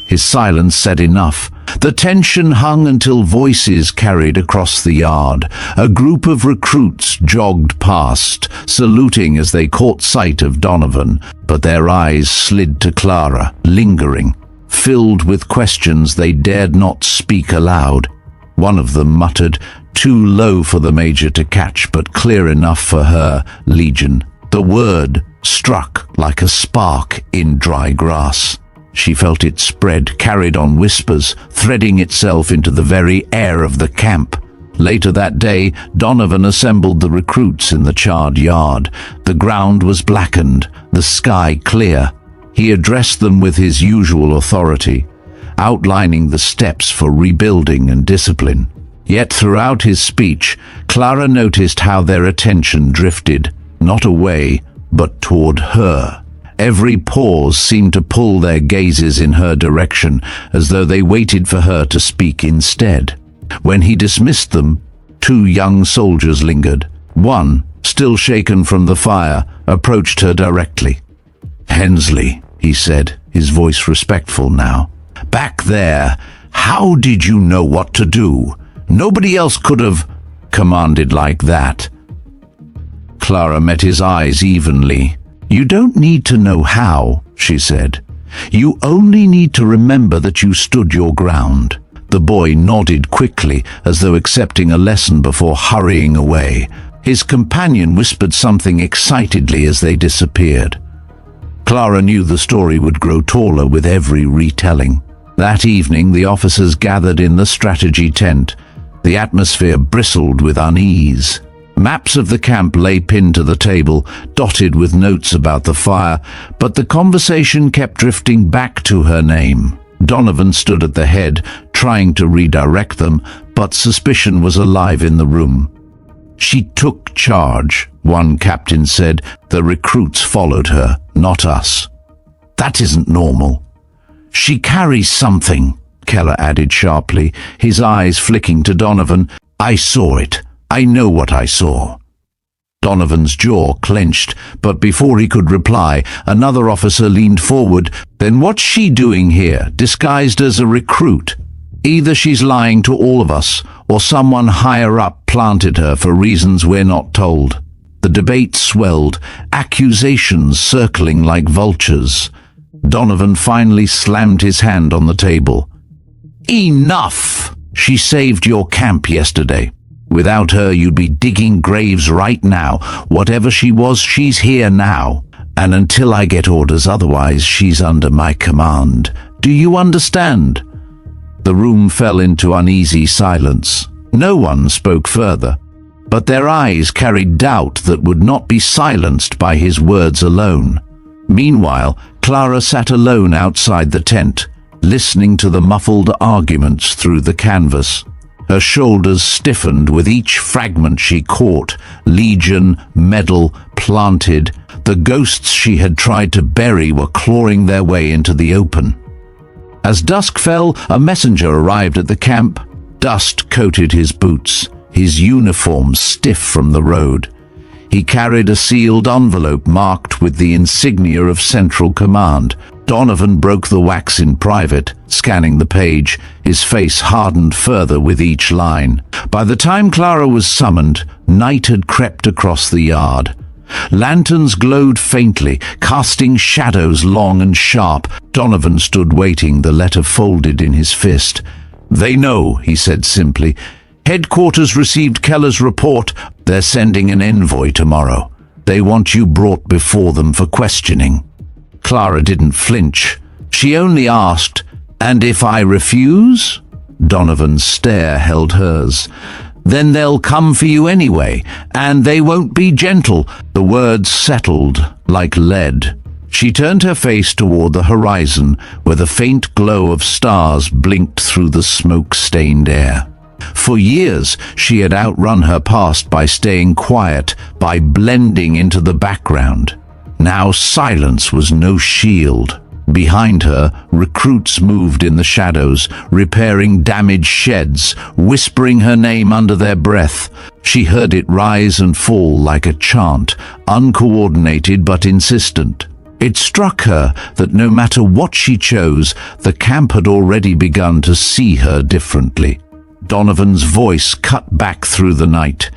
His silence said enough. The tension hung until voices carried across the yard. A group of recruits jogged past, saluting as they caught sight of Donovan, but their eyes slid to Clara, lingering, filled with questions they dared not speak aloud. One of them muttered, too low for the Major to catch, but clear enough for her, Legion. The word struck like a spark in dry grass. She felt it spread, carried on whispers, threading itself into the very air of the camp. Later that day, Donovan assembled the recruits in the charred yard. The ground was blackened, the sky clear. He addressed them with his usual authority, outlining the steps for rebuilding and discipline. Yet throughout his speech, Clara noticed how their attention drifted, not away, but toward her. Every pause seemed to pull their gazes in her direction, as though they waited for her to speak instead. When he dismissed them, 2 young soldiers lingered. One, still shaken from the fire, approached her directly. "Hensley," he said, his voice respectful now. "Back there, how did you know what to do? Nobody else could have commanded like that." Clara met his eyes evenly. "You don't need to know how," she said. "You only need to remember that you stood your ground." The boy nodded quickly, as though accepting a lesson before hurrying away. His companion whispered something excitedly as they disappeared. Clara knew the story would grow taller with every retelling. That evening, the officers gathered in the strategy tent. The atmosphere bristled with unease. Maps of the camp lay pinned to the table, dotted with notes about the fire, but the conversation kept drifting back to her name. Donovan stood at the head, trying to redirect them, but suspicion was alive in the room. "She took charge," one captain said. "The recruits followed her, not us. That isn't normal." "She carries something," Keller added sharply, his eyes flicking to Donovan. "I saw it. I know what I saw." Donovan's jaw clenched, but before he could reply, another officer leaned forward. "Then what's she doing here, disguised as a recruit? Either she's lying to all of us, or someone higher up planted her for reasons we're not told." The debate swelled, accusations circling like vultures. Donovan finally slammed his hand on the table. "Enough! She saved your camp yesterday. Without her, you'd be digging graves right now. Whatever she was, she's here now. And until I get orders otherwise, she's under my command. Do you understand?" The room fell into uneasy silence. No one spoke further, but their eyes carried doubt that would not be silenced by his words alone. Meanwhile, Clara sat alone outside the tent, listening to the muffled arguments through the canvas. Her shoulders stiffened with each fragment she caught, legion, medal, planted. The ghosts she had tried to bury were clawing their way into the open. As dusk fell, a messenger arrived at the camp. Dust coated his boots, his uniform stiff from the road. He carried a sealed envelope marked with the insignia of Central Command. Donovan broke the wax in private, scanning the page, his face hardened further with each line. By the time Clara was summoned, night had crept across the yard. Lanterns glowed faintly, casting shadows long and sharp. Donovan stood waiting, the letter folded in his fist. "They know," he said simply. "Headquarters received Keller's report. They're sending an envoy tomorrow. They want you brought before them for questioning." Clara didn't flinch. She only asked, "And if I refuse?" Donovan's stare held hers. Then they'll come for you anyway, and they won't be gentle." The words settled like lead. She turned her face toward the horizon, where the faint glow of stars blinked through the smoke-stained air. For years, she had outrun her past by staying quiet, by blending into the background. Now silence was no shield. Behind her, recruits moved in the shadows, repairing damaged sheds, whispering her name under their breath. She heard it rise and fall like a chant, uncoordinated but insistent. It struck her that no matter what she chose, the camp had already begun to see her differently. Donovan's voice cut back through the night.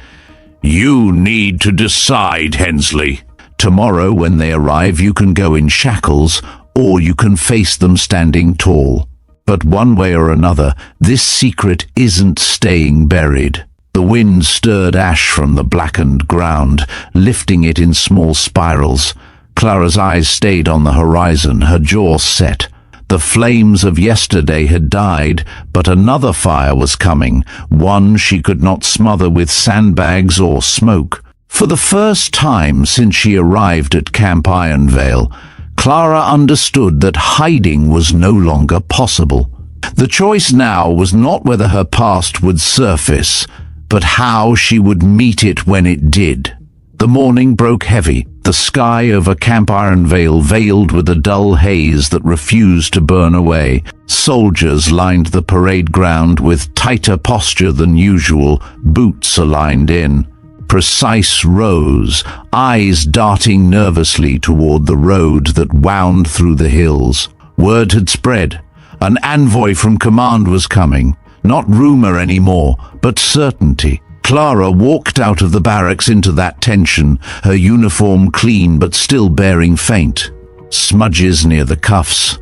"You need to decide, Hensley. Tomorrow, when they arrive, you can go in shackles, or you can face them standing tall. But one way or another, this secret isn't staying buried." The wind stirred ash from the blackened ground, lifting it in small spirals. Clara's eyes stayed on the horizon, her jaw set. The flames of yesterday had died, but another fire was coming, one she could not smother with sandbags or smoke. For the first time since she arrived at Camp Ironveil, Clara understood that hiding was no longer possible. The choice now was not whether her past would surface, but how she would meet it when it did. The morning broke heavy, the sky over Camp Ironveil veiled with a dull haze that refused to burn away. Soldiers lined the parade ground with tighter posture than usual, boots aligned in. Precise rows, eyes darting nervously toward the road that wound through the hills. Word had spread. An envoy from command was coming. Not rumor anymore, but certainty. Clara walked out of the barracks into that tension, her uniform clean but still bearing faint smudges near the cuffs,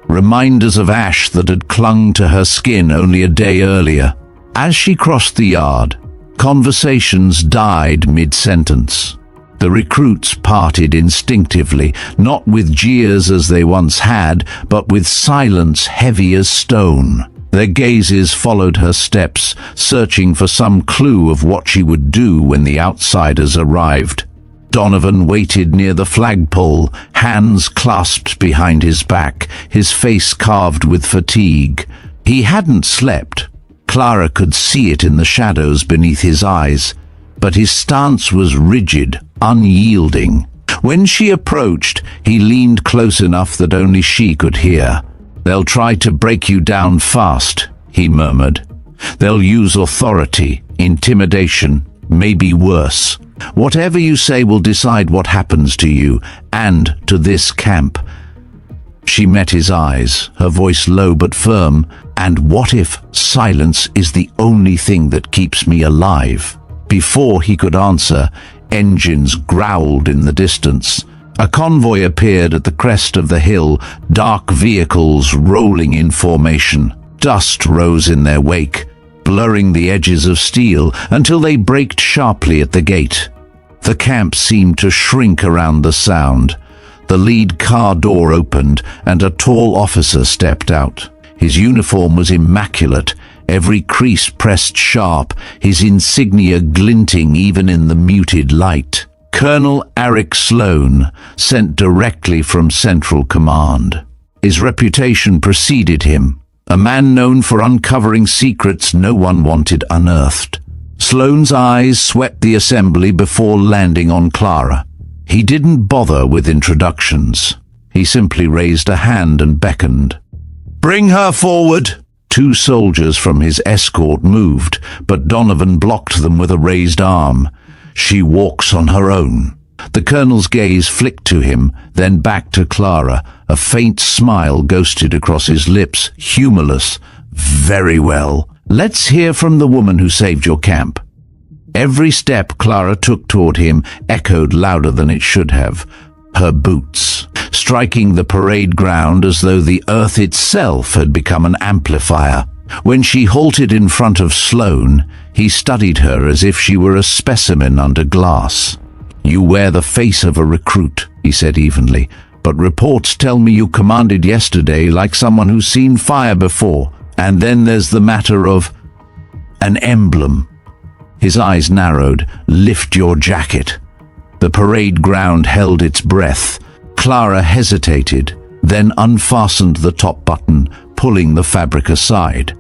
reminders of ash that had clung to her skin only a day earlier. As she crossed the yard, conversations died mid-sentence. The recruits parted instinctively, not with jeers as they once had, but with silence heavy as stone. Their gazes followed her steps, searching for some clue of what she would do when the outsiders arrived. Donovan waited near the flagpole, hands clasped behind his back, his face carved with fatigue. He hadn't slept. Clara could see it in the shadows beneath his eyes, but his stance was rigid, unyielding. When she approached, he leaned close enough that only she could hear. "They'll try to break you down fast," he murmured. "They'll use authority, intimidation, maybe worse. Whatever you say will decide what happens to you and to this camp." She met his eyes, her voice low but firm. "And what if silence is the only thing that keeps me alive?" Before he could answer, engines growled in the distance. A convoy appeared at the crest of the hill, dark vehicles rolling in formation. Dust rose in their wake, blurring the edges of steel until they braked sharply at the gate. The camp seemed to shrink around the sound. The lead car door opened, and a tall officer stepped out. His uniform was immaculate, every crease pressed sharp, his insignia glinting even in the muted light. Colonel Eric Sloan, sent directly from Central Command. His reputation preceded him, a man known for uncovering secrets no one wanted unearthed. Sloan's eyes swept the assembly before landing on Clara. He didn't bother with introductions. He simply raised a hand and beckoned. "Bring her forward!" Two soldiers from his escort moved, but Donovan blocked them with a raised arm. "She walks on her own." The colonel's gaze flicked to him, then back to Clara. A faint smile ghosted across his lips, humorless. "Very well. Let's hear from the woman who saved your camp." Every step Clara took toward him echoed louder than it should have. Her boots, striking the parade ground as though the earth itself had become an amplifier. When she halted in front of Sloan, he studied her as if she were a specimen under glass. "You wear the face of a recruit," he said evenly, "but reports tell me you commanded yesterday like someone who's seen fire before. And then there's the matter of an emblem. His eyes narrowed. "Lift your jacket." The parade ground held its breath. Clara hesitated, then unfastened the top button, pulling the fabric aside.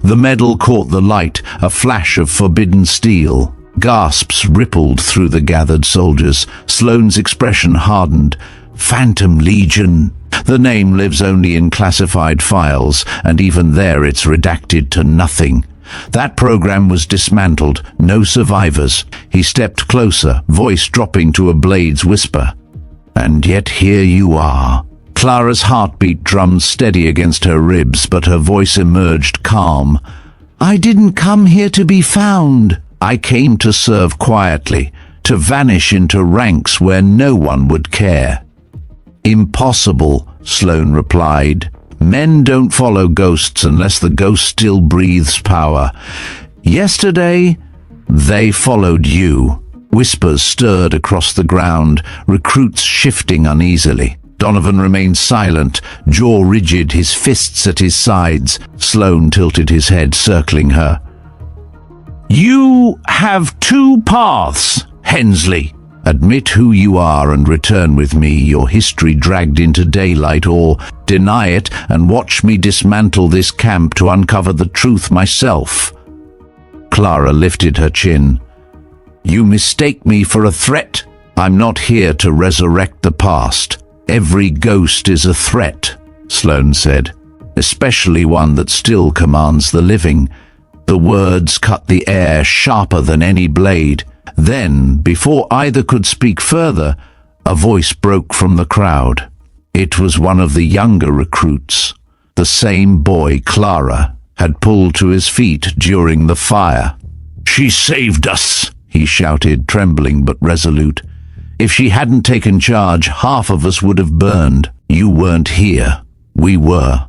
The medal caught the light, a flash of forbidden steel. Gasps rippled through the gathered soldiers. Sloane's expression hardened. "Phantom Legion. The name lives only in classified files, and even there it's redacted to nothing." That program was dismantled. No survivors. He stepped closer, voice dropping to a blade's whisper. "And yet here you are." Clara's heartbeat drummed steady against her ribs, but her voice emerged calm. "I didn't come here to be found. I came to serve quietly, to vanish into ranks where no one would care." "Impossible," Sloane replied. "Men don't follow ghosts unless the ghost still breathes power. Yesterday, they followed you." Whispers stirred across the ground, recruits shifting uneasily. Donovan remained silent, jaw rigid, his fists at his sides. Sloane tilted his head, circling her. "You have two paths, Hensley. Admit who you are and return with me, your history dragged into daylight, or deny it and watch me dismantle this camp to uncover the truth myself." Clara lifted her chin. "You mistake me for a threat. I'm not here to resurrect the past. Every ghost is a threat," Sloane said, "especially one that still commands the living." The words cut the air sharper than any blade. Then, before either could speak further, a voice broke from the crowd. It was one of the younger recruits, the same boy Clara had pulled to his feet during the fire. "She saved us," he shouted, trembling but resolute. "If she hadn't taken charge, half of us would have burned. You weren't here. We were."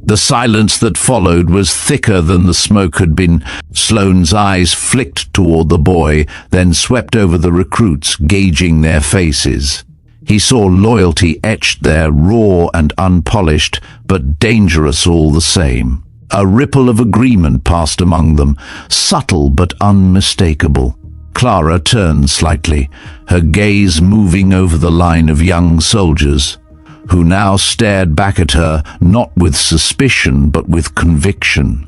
The silence that followed was thicker than the smoke had been. Sloane's eyes flicked toward the boy, then swept over the recruits, gauging their faces. He saw loyalty etched there, raw and unpolished, but dangerous all the same. A ripple of agreement passed among them, subtle but unmistakable. Clara turned slightly, her gaze moving over the line of young soldiers, who now stared back at her, not with suspicion but with conviction.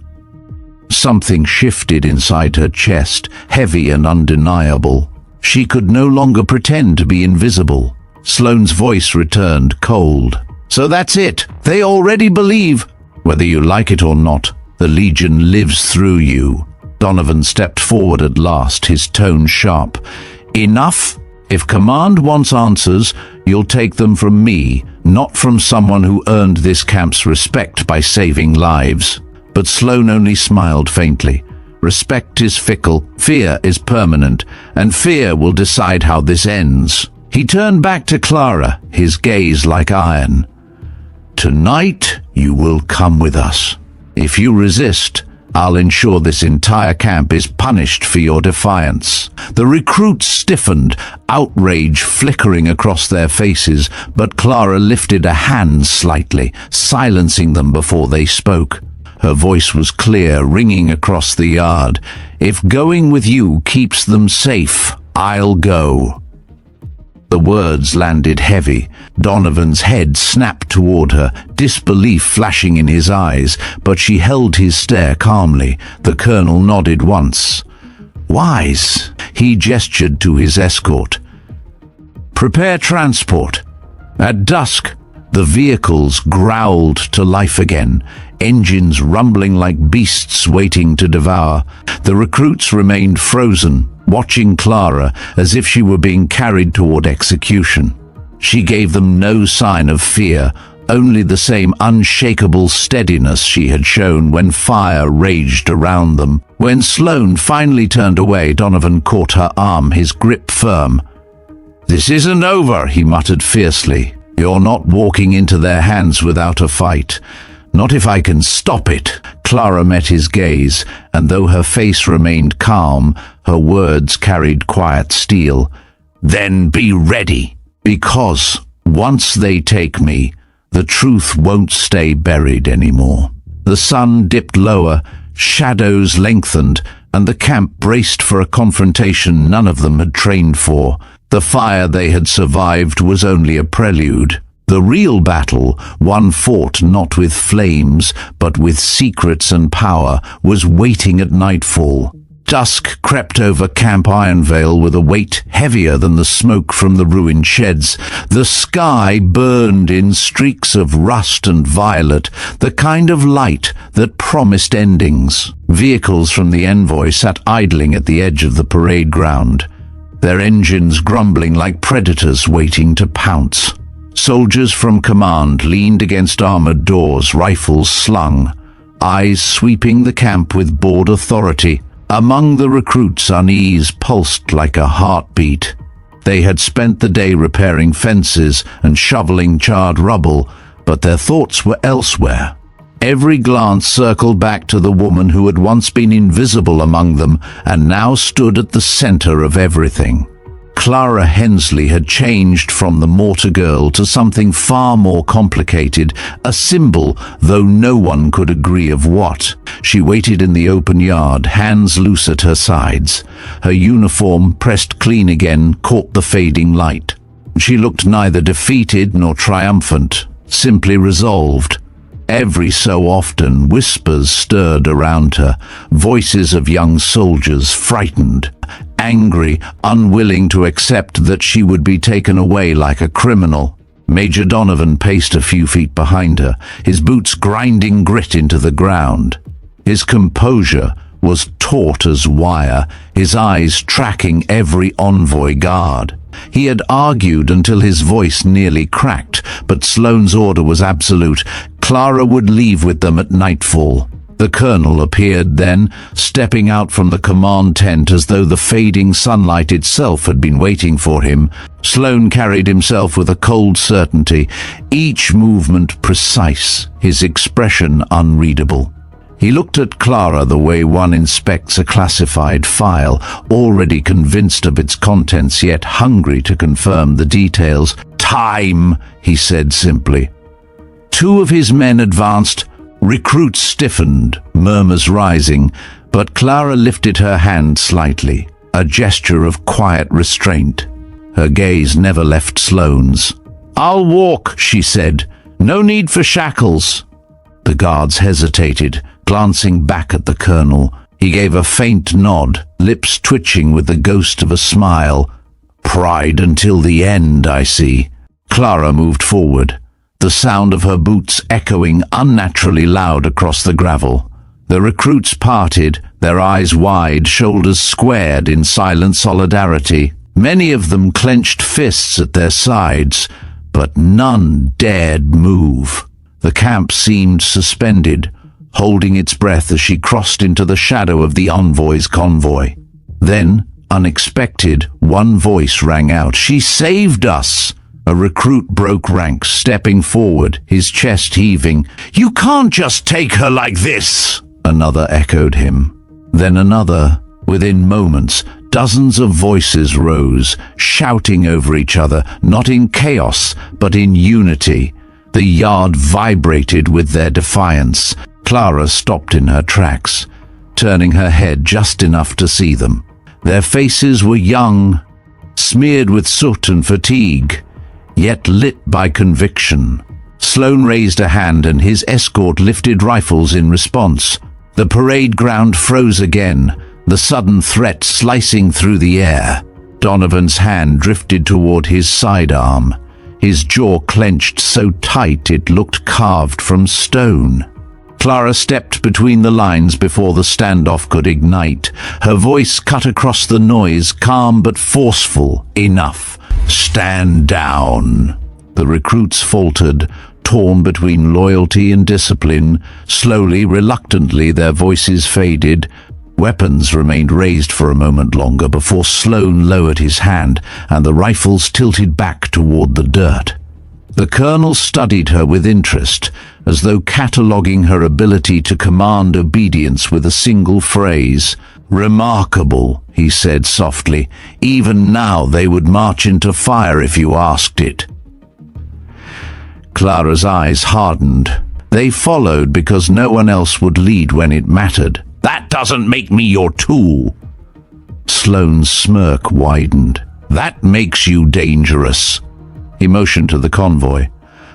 Something shifted inside her chest, heavy and undeniable. She could no longer pretend to be invisible. Sloane's voice returned, cold. "So that's it. They already believe. Whether you like it or not, the Legion lives through you." Donovan stepped forward at last, his tone sharp. "Enough. If Command wants answers, you'll take them from me, not from someone who earned this camp's respect by saving lives." But Sloane only smiled faintly. Respect is fickle, fear is permanent, and fear will decide how this ends. He turned back to Clara, his gaze like iron. "Tonight you will come with us. If you resist, I'll ensure this entire camp is punished for your defiance." The recruits stiffened, outrage flickering across their faces, but Clara lifted a hand slightly, silencing them before they spoke. Her voice was clear, ringing across the yard. "If going with you keeps them safe, I'll go." The words landed heavy. Donovan's head snapped toward her, disbelief flashing in his eyes, but she held his stare calmly. The colonel nodded once. "Wise." He gestured to his escort. "Prepare transport." At dusk, the vehicles growled to life again, engines rumbling like beasts waiting to devour. The recruits remained frozen, watching Clara as if she were being carried toward execution. She gave them no sign of fear, only the same unshakable steadiness she had shown when fire raged around them. When Sloane finally turned away, Donovan caught her arm, his grip firm. "This isn't over," he muttered fiercely. "You're not walking into their hands without a fight. Not if I can stop it." Clara met his gaze, and though her face remained calm, her words carried quiet steel. "Then be ready, because once they take me, the truth won't stay buried anymore." The sun dipped lower, shadows lengthened, and the camp braced for a confrontation none of them had trained for. The fire they had survived was only a prelude. The real battle, one fought not with flames, but with secrets and power, was waiting at nightfall. Dusk crept over Camp Ironveil with a weight heavier than the smoke from the ruined sheds. The sky burned in streaks of rust and violet, the kind of light that promised endings. Vehicles from the envoy sat idling at the edge of the parade ground, their engines grumbling like predators waiting to pounce. Soldiers from command leaned against armored doors, rifles slung, eyes sweeping the camp with bored authority. Among the recruits, unease pulsed like a heartbeat. They had spent the day repairing fences and shoveling charred rubble, but their thoughts were elsewhere. Every glance circled back to the woman who had once been invisible among them and now stood at the center of everything. Clara Hensley had changed from the Mortar girl to something far more complicated, a symbol, though no one could agree of what. She waited in the open yard, hands loose at her sides. Her uniform, pressed clean again, caught the fading light. She looked neither defeated nor triumphant, simply resolved. Every so often, whispers stirred around her, voices of young soldiers, frightened, angry, unwilling to accept that she would be taken away like a criminal. Major Donovan paced a few feet behind her, his boots grinding grit into the ground. His composure was taut as wire, his eyes tracking every envoy guard. He had argued until his voice nearly cracked, but Sloane's order was absolute. Clara would leave with them at nightfall. The colonel appeared then, stepping out from the command tent as though the fading sunlight itself had been waiting for him. Sloane carried himself with a cold certainty, each movement precise, his expression unreadable. He looked at Clara the way one inspects a classified file, already convinced of its contents yet hungry to confirm the details. "Time," he said simply. Two of his men advanced. Recruits stiffened, murmurs rising, but Clara lifted her hand slightly, a gesture of quiet restraint. Her gaze never left Sloane's. "I'll walk," she said. "No need for shackles." The guards hesitated, glancing back at the colonel. He gave a faint nod, lips twitching with the ghost of a smile. "Pride until the end, I see." Clara moved forward, the sound of her boots echoing unnaturally loud across the gravel. The recruits parted, their eyes wide, shoulders squared in silent solidarity. Many of them clenched fists at their sides, but none dared move. The camp seemed suspended, holding its breath as she crossed into the shadow of the envoy's convoy. Then, unexpected, one voice rang out. "She saved us!" A recruit broke ranks, stepping forward, his chest heaving. "You can't just take her like this!" Another echoed him. Then another. Within moments, dozens of voices rose, shouting over each other, not in chaos, but in unity. The yard vibrated with their defiance. Clara stopped in her tracks, turning her head just enough to see them. Their faces were young, smeared with soot and fatigue, yet lit by conviction. Sloane raised a hand and his escort lifted rifles in response. The parade ground froze again, the sudden threat slicing through the air. Donovan's hand drifted toward his sidearm, his jaw clenched so tight it looked carved from stone. Clara stepped between the lines before the standoff could ignite. Her voice cut across the noise, calm but forceful. "Enough. Stand down." The recruits faltered, torn between loyalty and discipline. Slowly, reluctantly, their voices faded. Weapons remained raised for a moment longer before Sloane lowered his hand and the rifles tilted back toward the dirt. The colonel studied her with interest, as though cataloguing her ability to command obedience with a single phrase. "Remarkable," he said softly. "Even now they would march into fire if you asked it." Clara's eyes hardened. They followed because no one else would lead when it mattered. That doesn't make me your tool." Sloane's smirk widened. "That makes you dangerous." He motioned to the convoy.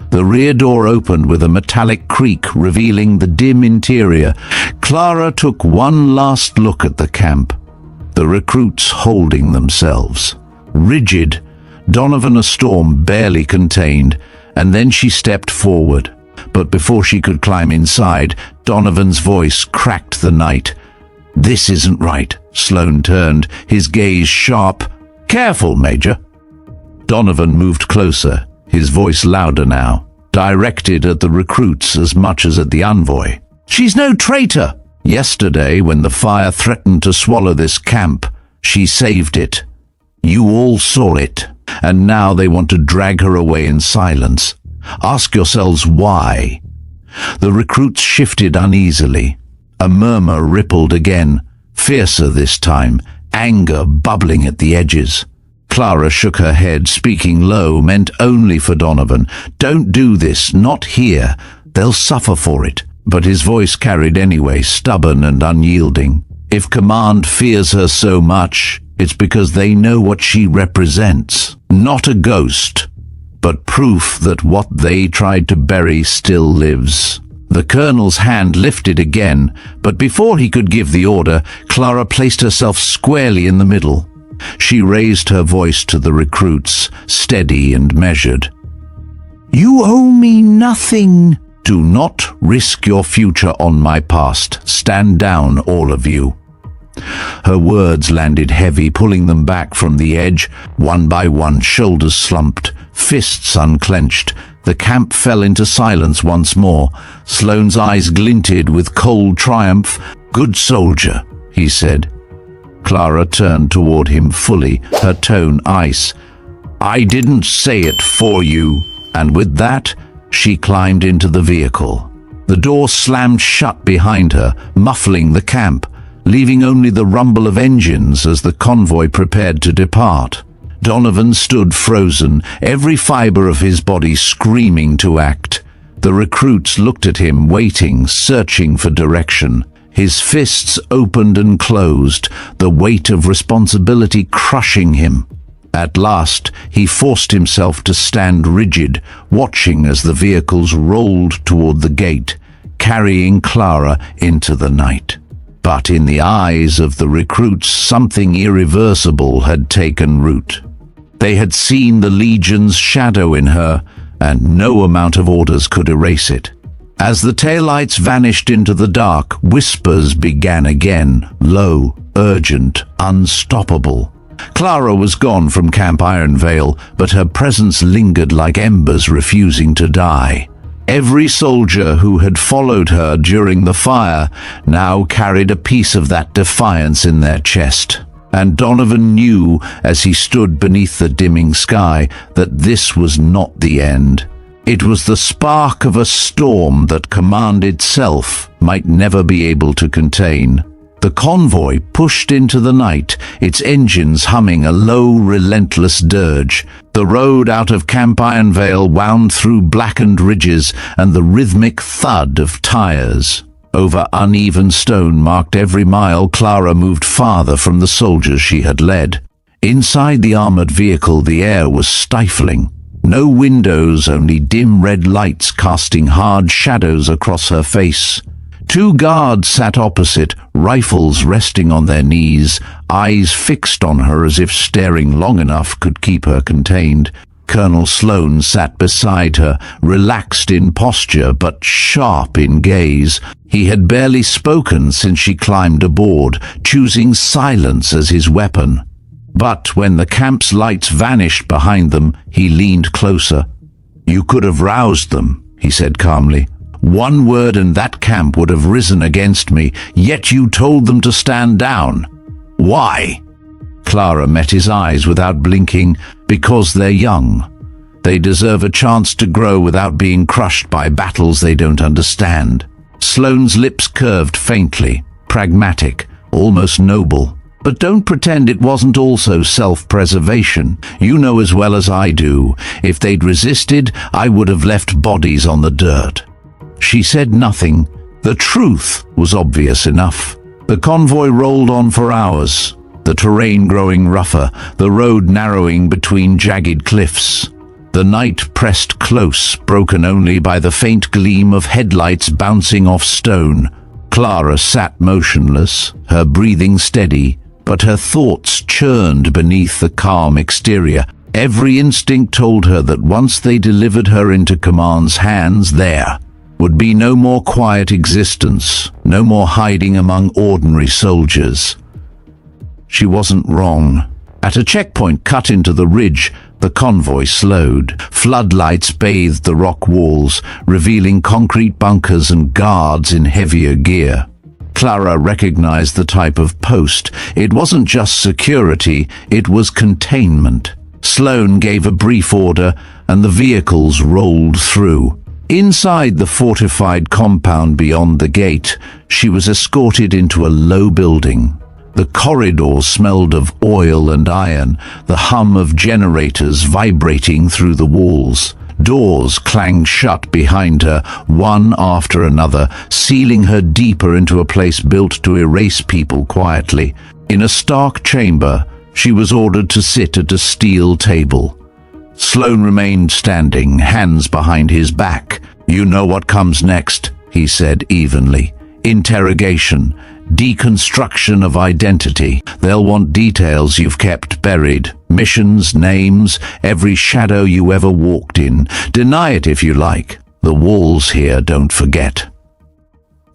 The rear door opened with a metallic creak, revealing the dim interior. Clara took one last look at the camp. The recruits holding themselves. Rigid, Donovan a storm barely contained, and then she stepped forward. But before she could climb inside, Donovan's voice cracked the night. "This isn't right." Sloane turned, his gaze sharp. "Careful, Major." Donovan moved closer, his voice louder now, directed at the recruits as much as at the envoy. "She's no traitor. Yesterday, when the fire threatened to swallow this camp, she saved it. You all saw it, and now they want to drag her away in silence. Ask yourselves why." The recruits shifted uneasily. A murmur rippled again, fiercer this time, anger bubbling at the edges. Clara shook her head, speaking low, meant only for Donovan. "Don't do this, not here. They'll suffer for it." But his voice carried anyway, stubborn and unyielding. "If command fears her so much, it's because they know what she represents. Not a ghost, but proof that what they tried to bury still lives." The colonel's hand lifted again, but before he could give the order, Clara placed herself squarely in the middle. She raised her voice to the recruits, steady and measured. "You owe me nothing. Do not risk your future on my past. Stand down, all of you." Her words landed heavy, pulling them back from the edge. One by one, shoulders slumped, fists unclenched. The camp fell into silence once more. Sloane's eyes glinted with cold triumph. "Good soldier," he said. Clara turned toward him fully, her tone ice. "I didn't say it for you." And with that, she climbed into the vehicle. The door slammed shut behind her, muffling the camp, leaving only the rumble of engines as the convoy prepared to depart. Donovan stood frozen, every fiber of his body screaming to act. The recruits looked at him, waiting, searching for direction. His fists opened and closed, the weight of responsibility crushing him. At last, he forced himself to stand rigid, watching as the vehicles rolled toward the gate, carrying Clara into the night. But in the eyes of the recruits, something irreversible had taken root. They had seen the Legion's shadow in her, and no amount of orders could erase it. As the taillights vanished into the dark, whispers began again, low, urgent, unstoppable. Clara was gone from Camp Ironveil, but her presence lingered like embers refusing to die. Every soldier who had followed her during the fire now carried a piece of that defiance in their chest. And Donovan knew, as he stood beneath the dimming sky, that this was not the end. It was the spark of a storm that command itself might never be able to contain. The convoy pushed into the night, its engines humming a low, relentless dirge. The road out of Camp Ironveil wound through blackened ridges, and the rhythmic thud of tires over uneven stone marked every mile. Clara moved farther from the soldiers she had led. Inside the armored vehicle, the air was stifling. No windows, only dim red lights casting hard shadows across her face. 2 guards sat opposite, rifles resting on their knees, eyes fixed on her as if staring long enough could keep her contained. Colonel Sloane sat beside her, relaxed in posture but sharp in gaze. He had barely spoken since she climbed aboard, choosing silence as his weapon. But when the camp's lights vanished behind them, he leaned closer. "You could have roused them," he said calmly. "One word and that camp would have risen against me, yet you told them to stand down. Why?" Clara met his eyes without blinking. "Because they're young. They deserve a chance to grow without being crushed by battles they don't understand." Sloane's lips curved faintly, pragmatic, almost noble. "But don't pretend it wasn't also self-preservation. You know as well as I do, if they'd resisted, I would have left bodies on the dirt." She said nothing. The truth was obvious enough. The convoy rolled on for hours, the terrain growing rougher, the road narrowing between jagged cliffs. The night pressed close, broken only by the faint gleam of headlights bouncing off stone. Clara sat motionless, her breathing steady, but her thoughts churned beneath the calm exterior. Every instinct told her that once they delivered her into Command's hands, there would be no more quiet existence, no more hiding among ordinary soldiers. She wasn't wrong. At a checkpoint cut into the ridge, the convoy slowed. Floodlights bathed the rock walls, revealing concrete bunkers and guards in heavier gear. Clara recognized the type of post. It wasn't just security, it was containment. Sloane gave a brief order, and the vehicles rolled through. Inside the fortified compound beyond the gate, she was escorted into a low building. The corridors smelled of oil and iron, the hum of generators vibrating through the walls. Doors clanged shut behind her, one after another, sealing her deeper into a place built to erase people quietly. In a stark chamber, she was ordered to sit at a steel table. Sloane remained standing, hands behind his back. "You know what comes next," he said evenly. "Interrogation. Deconstruction of identity. They'll want details you've kept buried. Missions, names, every shadow you ever walked in. Deny it if you like. The walls here don't forget."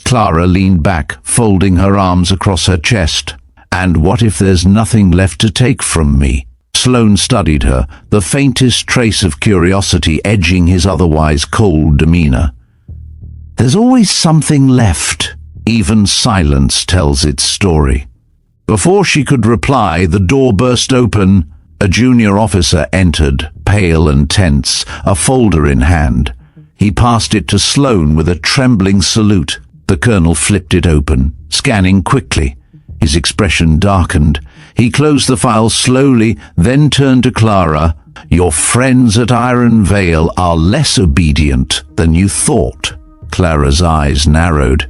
Clara leaned back, folding her arms across her chest. "And what if there's nothing left to take from me?" Sloane studied her, the faintest trace of curiosity edging his otherwise cold demeanor. "There's always something left. Even silence tells its story." Before she could reply, the door burst open. A junior officer entered, pale and tense, a folder in hand. He passed it to Sloane with a trembling salute. The colonel flipped it open, scanning quickly. His expression darkened. He closed the file slowly, then turned to Clara. "Your friends at Ironveil are less obedient than you thought." Clara's eyes narrowed.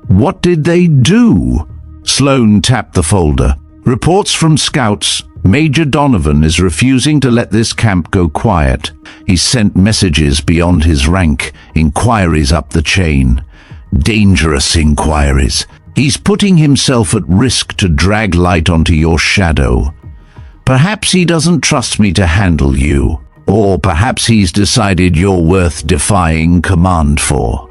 "What did they do?" Sloane tapped the folder. "Reports from scouts. Major Donovan is refusing to let this camp go quiet. He sent messages beyond his rank, inquiries up the chain. Dangerous inquiries. He's putting himself at risk to drag light onto your shadow. Perhaps he doesn't trust me to handle you, or perhaps he's decided you're worth defying command for."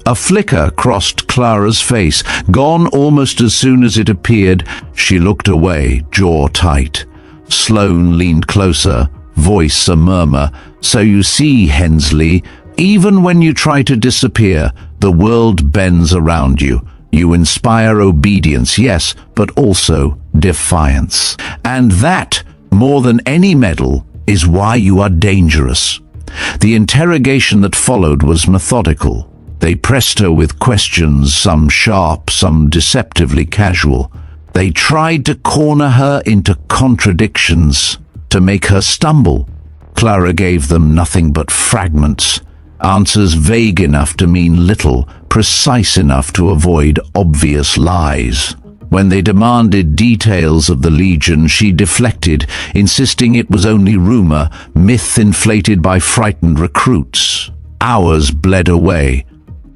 A flicker crossed Clara's face, gone almost as soon as it appeared. She looked away, jaw tight. Sloane leaned closer, voice a murmur. "So you see, Hensley, even when you try to disappear, the world bends around you. You inspire obedience, yes, but also defiance. And that, more than any medal, is why you are dangerous." The interrogation that followed was methodical. They pressed her with questions, some sharp, some deceptively casual. They tried to corner her into contradictions, to make her stumble. Clara gave them nothing but fragments, answers vague enough to mean little, precise enough to avoid obvious lies. When they demanded details of the Legion, she deflected, insisting it was only rumor, myth inflated by frightened recruits. Hours bled away.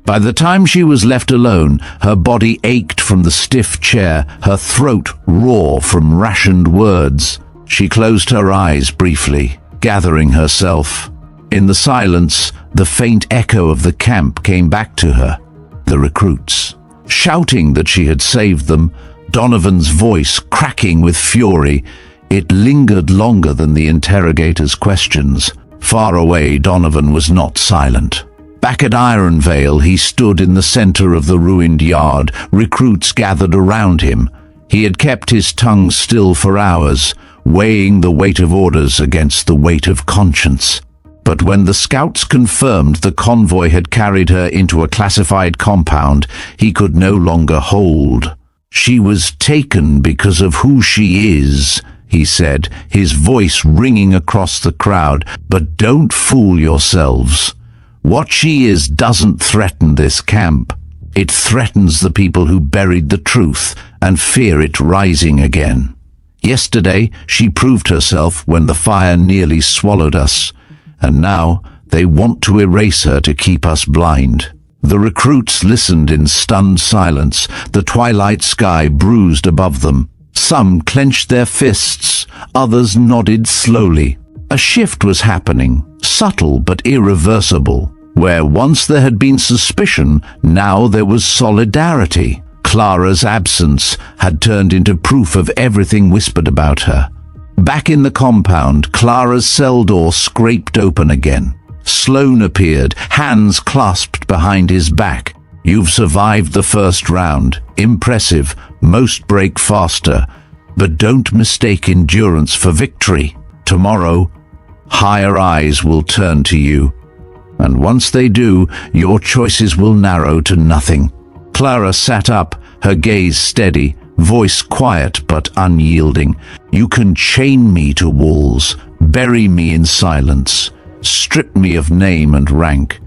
By the time she was left alone, her body ached from the stiff chair, her throat raw from rationed words. She closed her eyes briefly, gathering herself. In the silence, the faint echo of the camp came back to her. The recruits, shouting that she had saved them, Donovan's voice cracking with fury. It lingered longer than the interrogator's questions. Far away, Donovan was not silent. Back at Ironveil, he stood in the center of the ruined yard. Recruits gathered around him. He had kept his tongue still for hours, weighing the weight of orders against the weight of conscience. But when the scouts confirmed the convoy had carried her into a classified compound, he could no longer hold. "She was taken because of who she is," he said, his voice ringing across the crowd. "But don't fool yourselves. What she is doesn't threaten this camp. It threatens the people who buried the truth and fear it rising again. Yesterday she proved herself when the fire nearly swallowed us, and now they want to erase her to keep us blind. The recruits listened in stunned silence, the twilight sky bruised above them. Some clenched their fists, others nodded slowly. A shift was happening, subtle but irreversible. Where once there had been suspicion, now there was solidarity. Clara's absence had turned into proof of everything whispered about her. Back in the compound, Clara's cell door scraped open again. Sloane appeared, hands clasped behind his back. You've survived the first round. Impressive. Most break faster. But don't mistake endurance for victory. Tomorrow, higher eyes will turn to you. And once they do, your choices will narrow to nothing. Clara sat up, her gaze steady, voice quiet but unyielding. You can chain me to walls, bury me in silence, strip me of name and rank.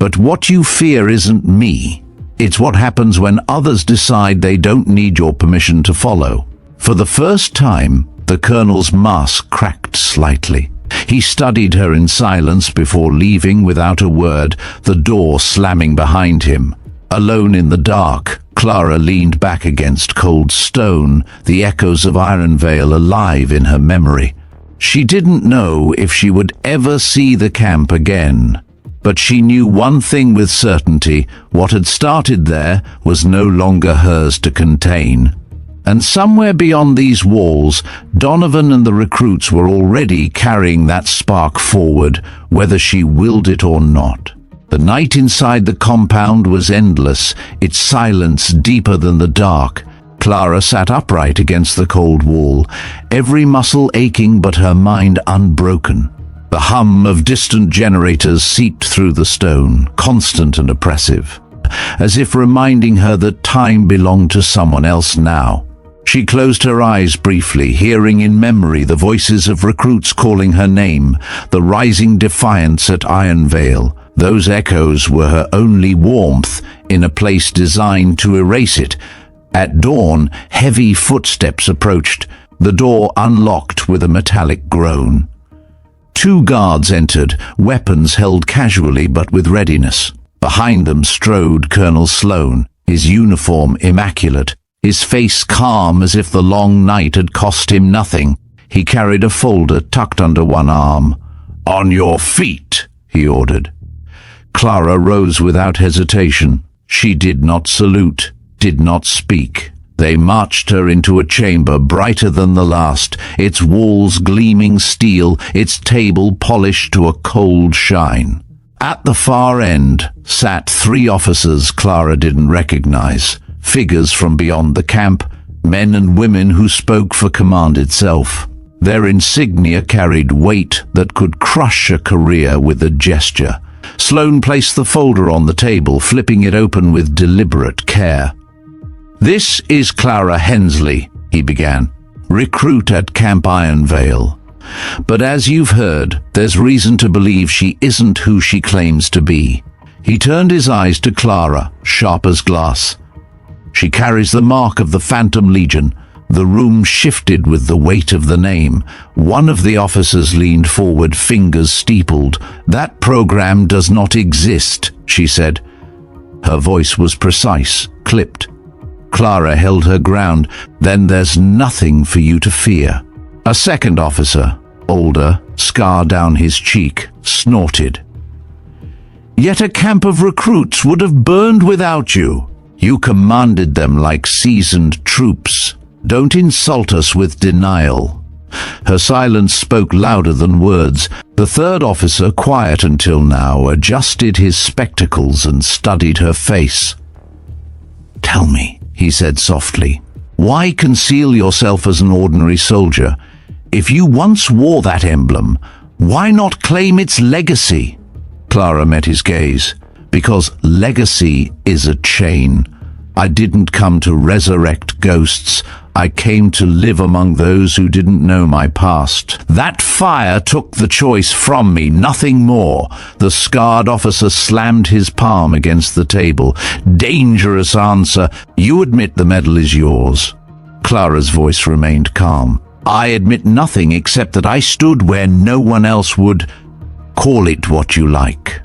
But what you fear isn't me. It's what happens when others decide they don't need your permission to follow. For the first time, the colonel's mask cracked slightly. He studied her in silence before leaving without a word, the door slamming behind him. Alone in the dark, Clara leaned back against cold stone, the echoes of Ironveil alive in her memory. She didn't know if she would ever see the camp again, but she knew one thing with certainty: what had started there was no longer hers to contain. And somewhere beyond these walls, Donovan and the recruits were already carrying that spark forward, whether she willed it or not. The night inside the compound was endless, its silence deeper than the dark. Clara sat upright against the cold wall, every muscle aching but her mind unbroken. The hum of distant generators seeped through the stone, constant and oppressive, as if reminding her that time belonged to someone else now. She closed her eyes briefly, hearing in memory the voices of recruits calling her name, the rising defiance at Ironveil. Those echoes were her only warmth in a place designed to erase it. At dawn, heavy footsteps approached, the door unlocked with a metallic groan. 2 guards entered, weapons held casually but with readiness. Behind them strode Colonel Sloane, his uniform immaculate, his face calm as if the long night had cost him nothing. He carried a folder tucked under one arm. "On your feet," he ordered. Clara rose without hesitation. She did not salute, did not speak. They marched her into a chamber brighter than the last, its walls gleaming steel, its table polished to a cold shine. At the far end sat 3 officers Clara didn't recognize, figures from beyond the camp, men and women who spoke for command itself. Their insignia carried weight that could crush a career with a gesture. Sloane placed the folder on the table, flipping it open with deliberate care. "This is Clara Hensley," he began, "recruit at Camp Ironveil. But as you've heard, there's reason to believe she isn't who she claims to be." He turned his eyes to Clara, sharp as glass. "She carries the mark of the Phantom Legion." The room shifted with the weight of the name. One of the officers leaned forward, fingers steepled. "That program does not exist," she said. Her voice was precise, clipped. Clara held her ground. "Then there's nothing for you to fear." A second officer, older, scar down his cheek, snorted. "Yet a camp of recruits would have burned without you. You commanded them like seasoned troops. Don't insult us with denial." Her silence spoke louder than words. The third officer, quiet until now, adjusted his spectacles and studied her face. "Tell me," he said softly, "why conceal yourself as an ordinary soldier? If you once wore that emblem, why not claim its legacy?" Clara met his gaze. "Because legacy is a chain. I didn't come to resurrect ghosts. I came to live among those who didn't know my past. That fire took the choice from me, nothing more. The scarred officer slammed his palm against the table. Dangerous answer. You admit the medal is yours. Clara's voice remained calm. I admit nothing except that I stood where no one else would. Call it what you like.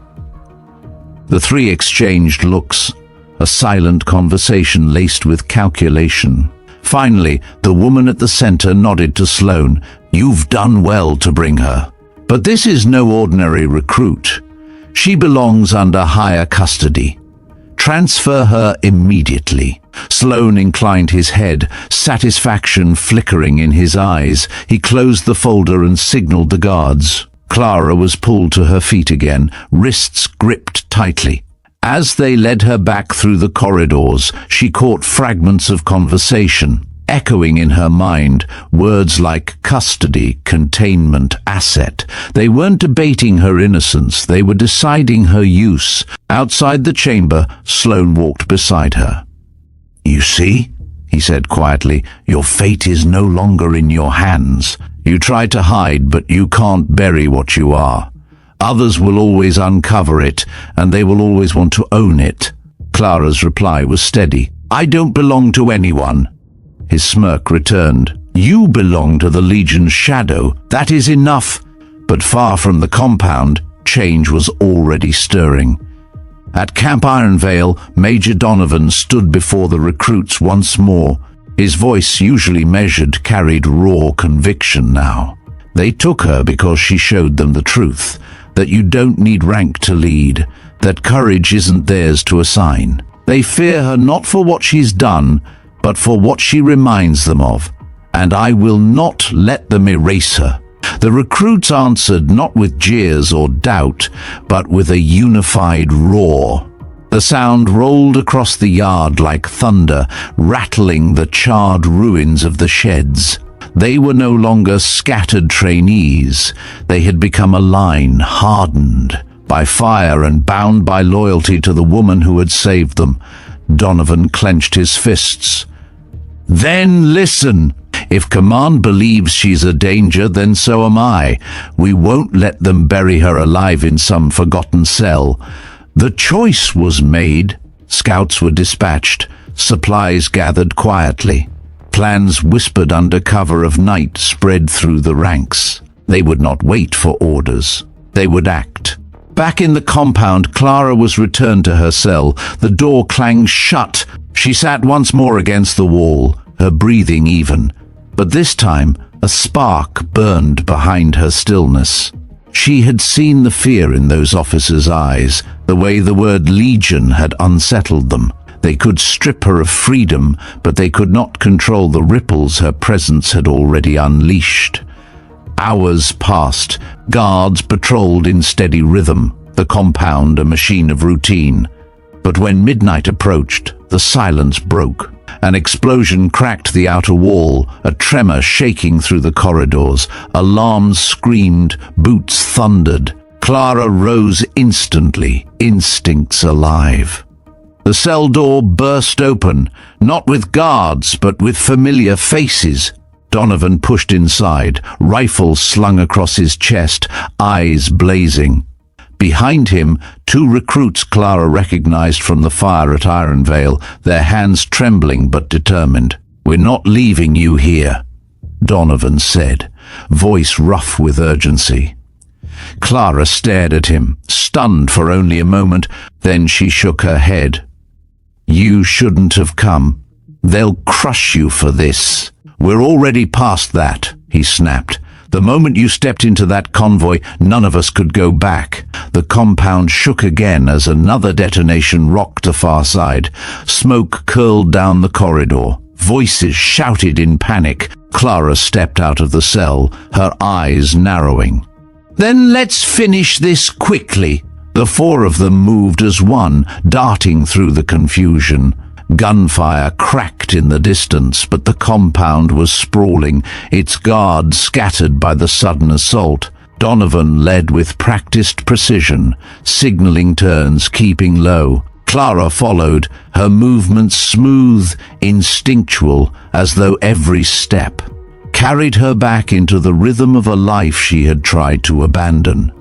The three exchanged looks, a silent conversation laced with calculation. Finally, the woman at the center nodded to Sloane. You've done well to bring her. But this is no ordinary recruit. She belongs under higher custody. Transfer her immediately. Sloane inclined his head, satisfaction flickering in his eyes. He closed the folder and signaled the guards. Clara was pulled to her feet again, wrists gripped tightly. As they led her back through the corridors, she caught fragments of conversation, echoing in her mind, words like custody, containment, asset. They weren't debating her innocence, they were deciding her use. Outside the chamber, Sloane walked beside her. You see, he said quietly, your fate is no longer in your hands. You try to hide, but you can't bury what you are. Others will always uncover it, and they will always want to own it. Clara's reply was steady. I don't belong to anyone. His smirk returned. You belong to the Legion's shadow. That is enough. But far from the compound, change was already stirring. At Camp Ironveil, Major Donovan stood before the recruits once more. His voice, usually measured, carried raw conviction now. They took her because she showed them the truth, that you don't need rank to lead, that courage isn't theirs to assign. They fear her not for what she's done, but for what she reminds them of, and I will not let them erase her. The recruits answered not with jeers or doubt, but with a unified roar. The sound rolled across the yard like thunder, rattling the charred ruins of the sheds. They were no longer scattered trainees. They had become a line, hardened by fire and bound by loyalty to the woman who had saved them. Donovan clenched his fists. Then listen. If Command believes she's a danger, then so am I. We won't let them bury her alive in some forgotten cell. The choice was made. Scouts were dispatched. Supplies gathered quietly. Plans whispered under cover of night spread through the ranks. They would not wait for orders. They would act. Back in the compound, Clara was returned to her cell. The door clanged shut. She sat once more against the wall, her breathing even. But this time, a spark burned behind her stillness. She had seen the fear in those officers' eyes, the way the word Legion had unsettled them. They could strip her of freedom, but they could not control the ripples her presence had already unleashed. Hours passed. Guards patrolled in steady rhythm, the compound a machine of routine. But when midnight approached, the silence broke. An explosion cracked the outer wall, a tremor shaking through the corridors. Alarms screamed, boots thundered. Clara rose instantly, instincts alive. The cell door burst open, not with guards, but with familiar faces. Donovan pushed inside, rifle slung across his chest, eyes blazing. Behind him, two recruits Clara recognized from the fire at Ironveil, their hands trembling but determined. We're not leaving you here, Donovan said, voice rough with urgency. Clara stared at him, stunned for only a moment, then she shook her head. You shouldn't have come. They'll crush you for this. We're already past that, he snapped. The moment you stepped into that convoy, none of us could go back. The compound shook again as another detonation rocked the far side. Smoke curled down the corridor. Voices shouted in panic. Clara stepped out of the cell, her eyes narrowing. Then let's finish this quickly. The four of them moved as one, darting through the confusion. Gunfire cracked in the distance, but the compound was sprawling, its guards scattered by the sudden assault. Donovan led with practiced precision, signaling turns, keeping low. Clara followed, her movements smooth, instinctual, as though every step carried her back into the rhythm of a life she had tried to abandon.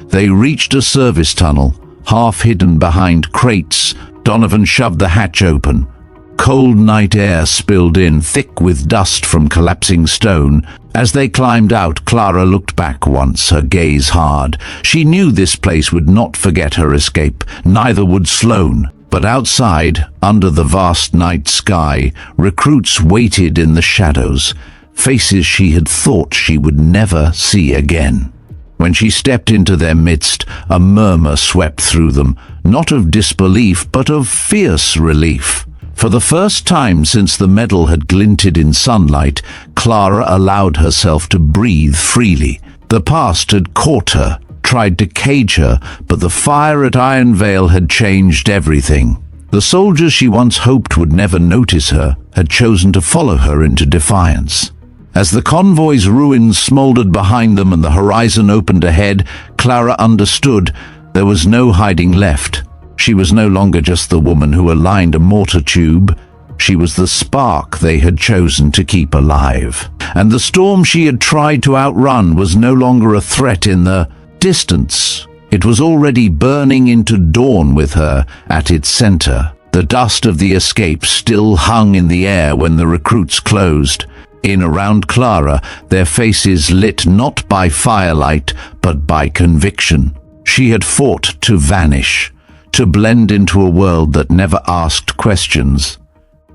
They reached a service tunnel, half hidden behind crates. Donovan shoved the hatch open. Cold night air spilled in, thick with dust from collapsing stone. As they climbed out, Clara looked back once, her gaze hard. She knew this place would not forget her escape, neither would Sloane. But outside, under the vast night sky, recruits waited in the shadows, faces she had thought she would never see again. When she stepped into their midst, a murmur swept through them, not of disbelief, but of fierce relief. For the first time since the medal had glinted in sunlight, Clara allowed herself to breathe freely. The past had caught her, tried to cage her, but the fire at Ironveil had changed everything. The soldiers she once hoped would never notice her had chosen to follow her into Defiance. As the convoy's ruins smoldered behind them and the horizon opened ahead, Clara understood there was no hiding left. She was no longer just the woman who aligned a mortar tube. She was the spark they had chosen to keep alive. And the storm she had tried to outrun was no longer a threat in the distance. It was already burning into dawn with her at its center. The dust of the escape still hung in the air when the recruits closed in around Clara, their faces lit not by firelight, but by conviction. She had fought to vanish, to blend into a world that never asked questions.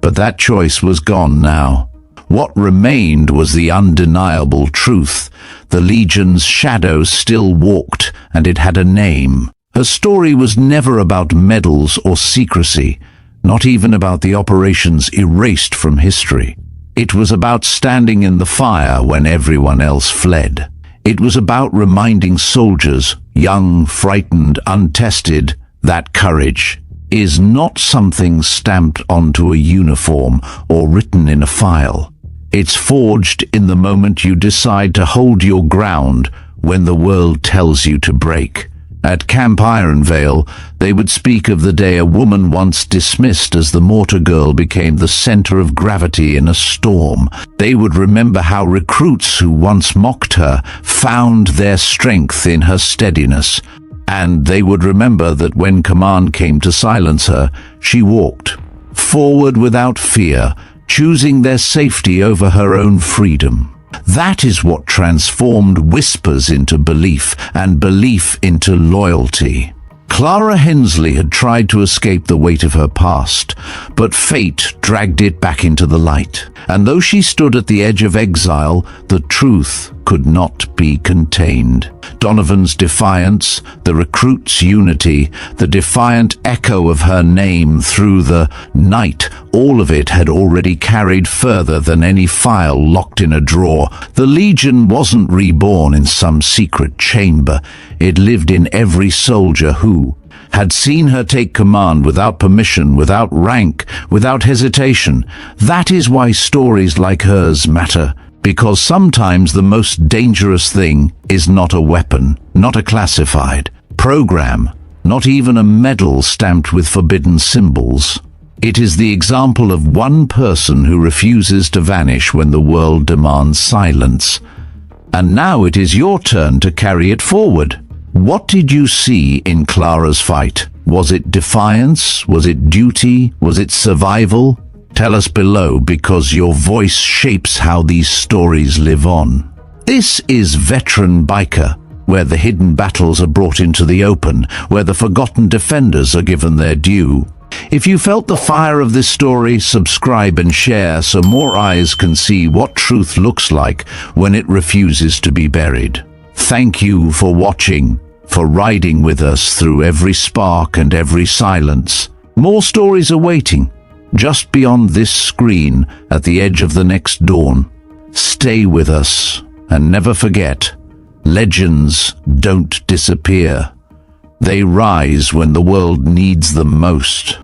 But that choice was gone now. What remained was the undeniable truth. The Legion's shadow still walked, and it had a name. Her story was never about medals or secrecy, not even about the operations erased from history. It was about standing in the fire when everyone else fled. It was about reminding soldiers, young, frightened, untested, that courage is not something stamped onto a uniform or written in a file. It's forged in the moment you decide to hold your ground when the world tells you to break. At Camp Ironveil, they would speak of the day a woman once dismissed as the Mortar girl became the center of gravity in a storm. They would remember how recruits who once mocked her found their strength in her steadiness. And they would remember that when command came to silence her, she walked forward without fear, choosing their safety over her own freedom. That is what transformed whispers into belief and belief into loyalty. Clara Hensley had tried to escape the weight of her past, but fate dragged it back into the light. And though she stood at the edge of exile, the truth could not be contained. Donovan's defiance, the recruit's unity, the defiant echo of her name through the night, all of it had already carried further than any file locked in a drawer. The Legion wasn't reborn in some secret chamber. It lived in every soldier who had seen her take command without permission, without rank, without hesitation. That is why stories like hers matter. Because sometimes the most dangerous thing is not a weapon, not a classified program, not even a medal stamped with forbidden symbols. It is the example of one person who refuses to vanish when the world demands silence. And now it is your turn to carry it forward. What did you see in Clara's fight? Was it defiance? Was it duty? Was it survival? Tell us below, because your voice shapes how these stories live on. This is Veteran Biker, where the hidden battles are brought into the open, where the forgotten defenders are given their due. If you felt the fire of this story, subscribe and share so more eyes can see what truth looks like when it refuses to be buried. Thank you for watching, for riding with us through every spark and every silence. More stories are waiting, just beyond this screen at the edge of the next dawn. Stay with us and never forget, legends don't disappear. They rise when the world needs them most.